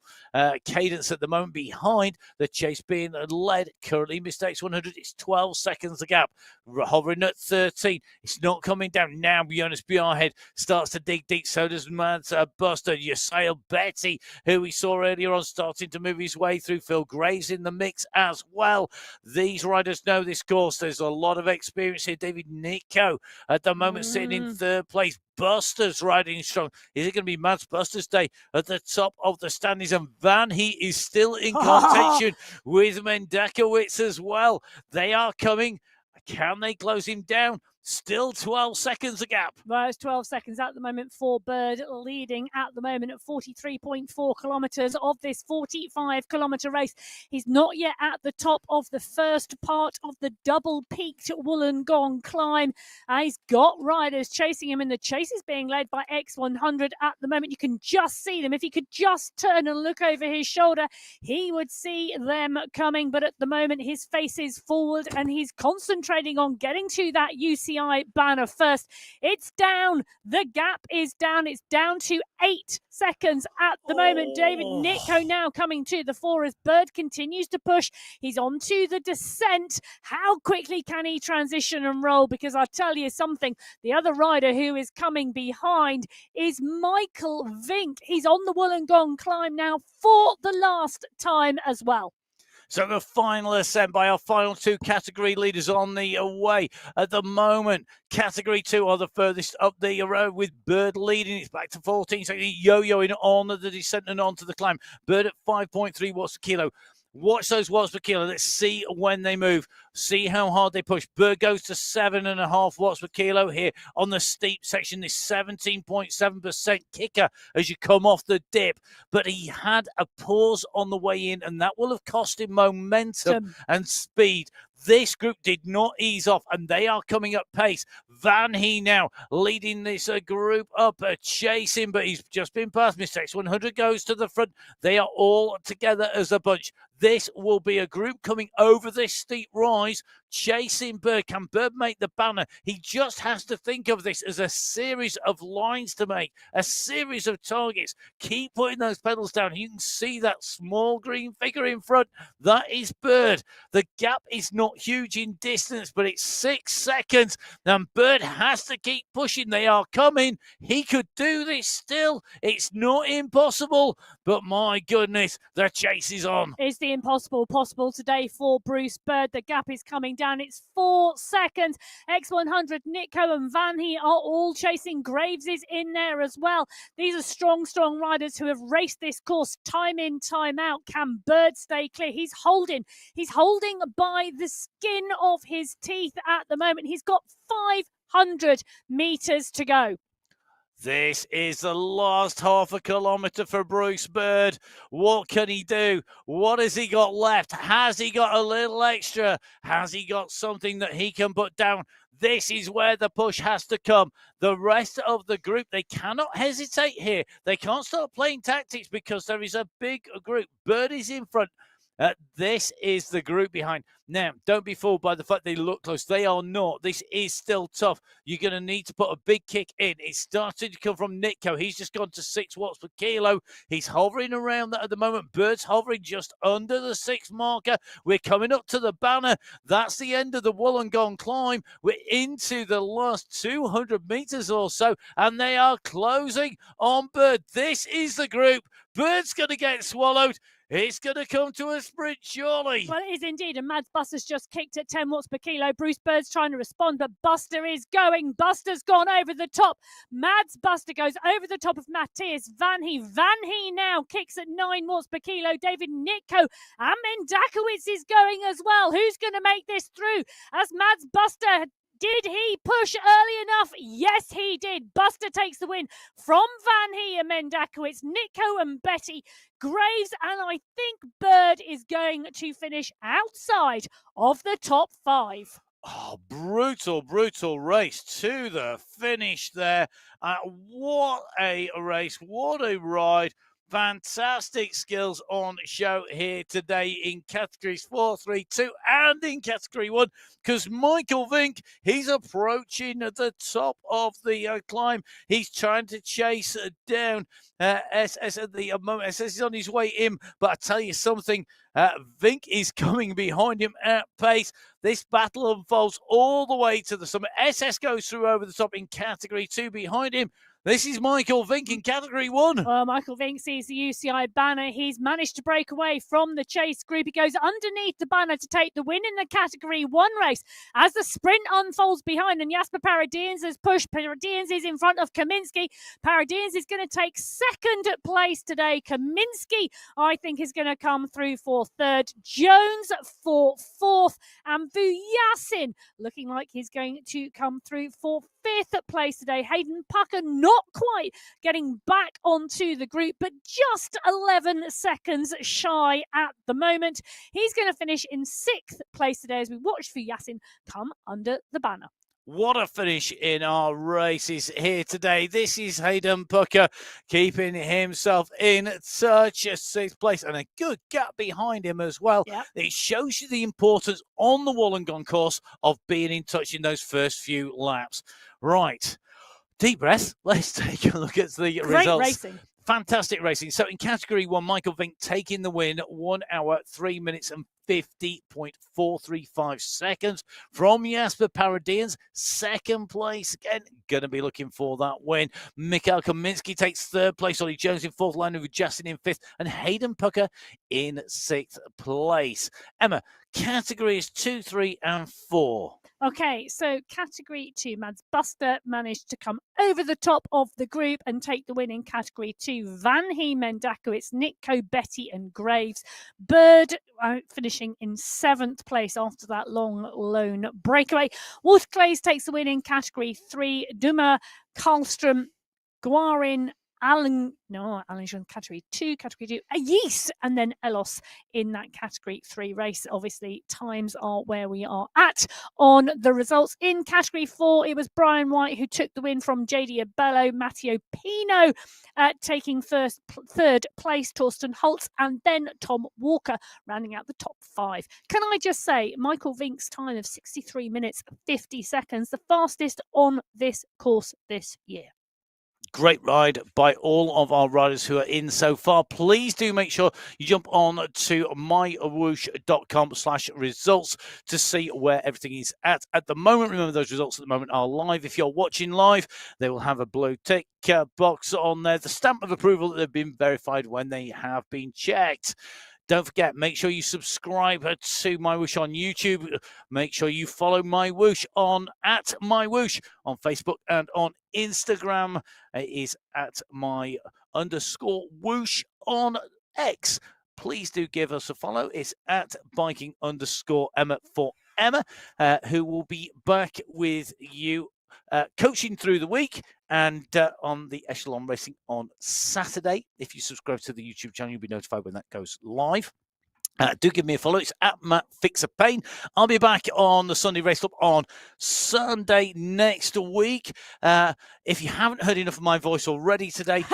cadence at the moment behind the chase being led currently. Mistakes 100. It's 12 seconds the gap. Hovering at 13. It's not coming down now. Jonas Bjarhead starts to dig deep. So does Mads Buster. Ysail Betty, who we saw earlier on, starting to move his way through. Phil Graves in the mix as well. These riders know this course. There's a lot of experience here. David Nitko at the moment sitting in third place. Buster's riding strong. Is it going to be Mads Buster's day at the top of the standings? And Van Heat is still in contention with Mendakowicz as well. They are coming. Can they close him down? Still 12 seconds a gap. Well, it's 12 seconds at the moment for Bird, leading at the moment at 43.4 kilometres of this 45-kilometre race. He's not yet at the top of the first part of the double-peaked Wollongong climb. He's got riders chasing him, and the chase is being led by X100 at the moment. You can just see them. If he could just turn and look over his shoulder, he would see them coming. But at the moment, his face is forward, and he's concentrating on getting to that UCI banner first. It's down. The gap is down. It's down to 8 seconds at the moment. David Nitko now coming to the fore as Bird continues to push. He's onto the descent. How quickly can he transition and roll? Because I'll tell you something, the other rider who is coming behind is Michael Vink. He's on the Wollongong climb now for the last time as well. So the final ascent by our final 2 category leaders on the way. At the moment, category 2 are the furthest up the road with Bird leading. It's back to 14 seconds. Yo-yoing on the descent and onto the climb. Bird at 5.3 watts per kilo. Watch those watts per kilo. Let's see when they move. See how hard they push. Bird goes to 7.5 watts per kilo here on the steep section. This 17.7% kicker as you come off the dip. But he had a pause on the way in, and that will have cost him momentum and speed. This group did not ease off, and they are coming up pace. Van He now leading this group up, chasing, but he's just been past. Mistakes 100 goes to the front. They are all together as a bunch. This will be a group coming over this steep rise, chasing Bird. Can Bird make the banner? He just has to think of this as a series of lines to make, a series of targets. Keep putting those pedals down. You can see that small green figure in front. That is Bird. The gap is not huge in distance, but it's 6 seconds, and Bird has to keep pushing. They are coming. He could do this still. It's not impossible, but my goodness, the chase is on. Is the impossible possible today for Bruce Bird? The gap is coming down. It's 4 seconds. X100, Nitko and Van He are all chasing. Graves is in there as well. These are strong riders who have raced this course time in, time out. Can Bird stay clear? He's holding by the skin of his teeth at the moment. He's got 500 meters to go. This is the last half a kilometre for Bruce Bird. What can he do? What has he got left? Has he got a little extra? Has he got something that he can put down? This is where the push has to come. The rest of the group, they cannot hesitate here. They can't start playing tactics because there is a big group. Bird is in front. This is the group behind. Now, don't be fooled by the fact they look close. They are not. This is still tough. You're going to need to put a big kick in. It's starting to come from Nitko. He's just gone to 6 watts per kilo. He's hovering around that at the moment. Bird's hovering just under the 6 marker. We're coming up to the banner. That's the end of the Wollongong climb. We're into the last 200 meters or so, and they are closing on Bird. This is the group. Bird's going to get swallowed. It's going to come to a sprint, surely. Well, it is indeed. And Mads Buster's just kicked at 10 watts per kilo. Bruce Bird's trying to respond, but Buster is going. Buster's gone over the top. Mads Buster goes over the top of Matthias Van He. Van He now kicks at 9 watts per kilo. David Nitko and Mendakowicz is going as well. Who's going to make this through? As Mads Buster... Did he push early enough? Yes, he did. Buster takes the win from Van He and Mendakowicz, Nitko and Betty, Graves, and I think Bird is going to finish outside of the top 5. Oh, brutal race to the finish there. What a race, what a ride. Fantastic skills on show here today in categories 4, 3, 2 and in category 1, because Michael Vink, he's approaching the top of the climb. He's trying to chase down SS at the moment. SS is on his way in, but I tell you something, Vink is coming behind him at pace. This battle unfolds all the way to the summit. SS goes through over the top in category 2 behind him. This is Michael Vink in category 1. Well, Michael Vink sees the UCI banner. He's managed to break away from the chase group. He goes underneath the banner to take the win in the category 1 race. As the sprint unfolds behind, and Jasper Paradines has pushed. Paradines is in front of Kaminski. Paradines is going to take second place today. Kaminski, I think, is going to come through for third. Jones for fourth. And Vuyasin looking like he's going to come through for fifth place today. Hayden Pucker not quite getting back onto the group, but just 11 seconds shy at the moment. He's going to finish in sixth place today as we watch Vuyasin come under the banner. What a finish in our races here today. This is Hayden Pucker keeping himself in touch at sixth place and a good gap behind him as well. Yep. It shows you the importance on the Wollongong course of being in touch in those first few laps. Right. Deep breath. Let's take a look at the results. Great racing. Fantastic racing. So in category 1, Michael Vink taking the win, 1 hour, 3 minutes and 50.435 seconds from Jasper Paradines. Second place again, going to be looking for that win. Mikhail Kaminski takes third place. Ollie Jones in fourth, line with Justin in fifth, and Hayden Pucker in sixth place. Emma, categories 2, 3 and 4. Okay, so category 2, Mads Buster managed to come over the top of the group and take the win in category 2. Van He Mendakowicz, Nico, Betty and Graves. Bird finishing in 7th place after that long lone breakaway. Wolf Clays takes the win in category 3. Duma, Karlstrom, Guarin, Alan in category 2, Yeast, and then Elos in that category 3 race. Obviously, times are where we are at on the results. In category 4, it was Brian White who took the win from JD Abello, Matteo Pino taking third place, Torsten Holtz, and then Tom Walker rounding out the top 5. Can I just say, Michael Vink's time of 63 minutes 50 seconds, the fastest on this course this year. Great ride by all of our riders who are in so far. Please do make sure you jump on to mywhoosh.com/results to see where everything is at the moment. Remember, those results at the moment are live. If you're watching live, they will have a blue tick box on there, the stamp of approval that they've been verified when they have been checked. Don't forget, make sure you subscribe to MyWhoosh on YouTube. Make sure you follow MyWhoosh on @MyWhoosh on Facebook and on Instagram. It is @my_whoosh on X. Please do give us a follow. It's @biking_Emma for Emma, who will be back with you coaching through the week and on the Echelon Racing on Saturday. If you subscribe to the YouTube channel, you'll be notified when that goes live. Do give me a follow. It's @MattFixerPain. I'll be back on the Sunday Race Club on Sunday next week. If you haven't heard enough of my voice already today,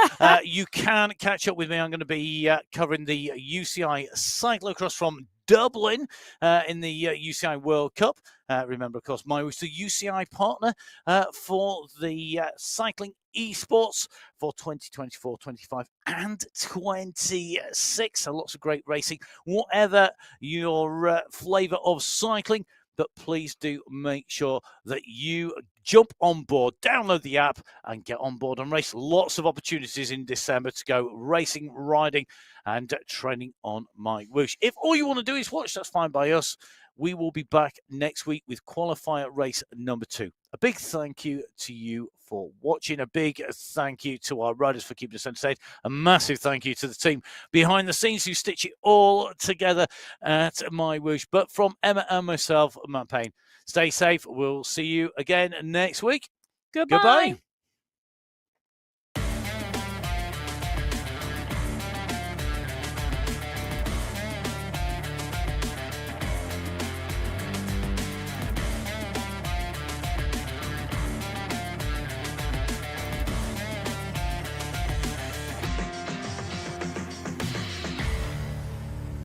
you can catch up with me. I'm going to be covering the UCI cyclocross from Dublin in the UCI World Cup. Remember, of course, MyWhoosh, the UCI partner for the cycling esports for 2024, 25 and 26. So lots of great racing, whatever your flavour of cycling. But please do make sure that you jump on board, download the app and get on board and race. Lots of opportunities in December to go racing, riding and training on MyWhoosh. If all you want to do is watch, that's fine by us. We will be back next week with qualifier race number 2. A big thank you to you for watching. A big thank you to our riders for keeping us entertained. A massive thank you to the team behind the scenes who stitch it all together at MyWhoosh. But from Emma and myself, Matt Payne, stay safe. We'll see you again next week. Goodbye.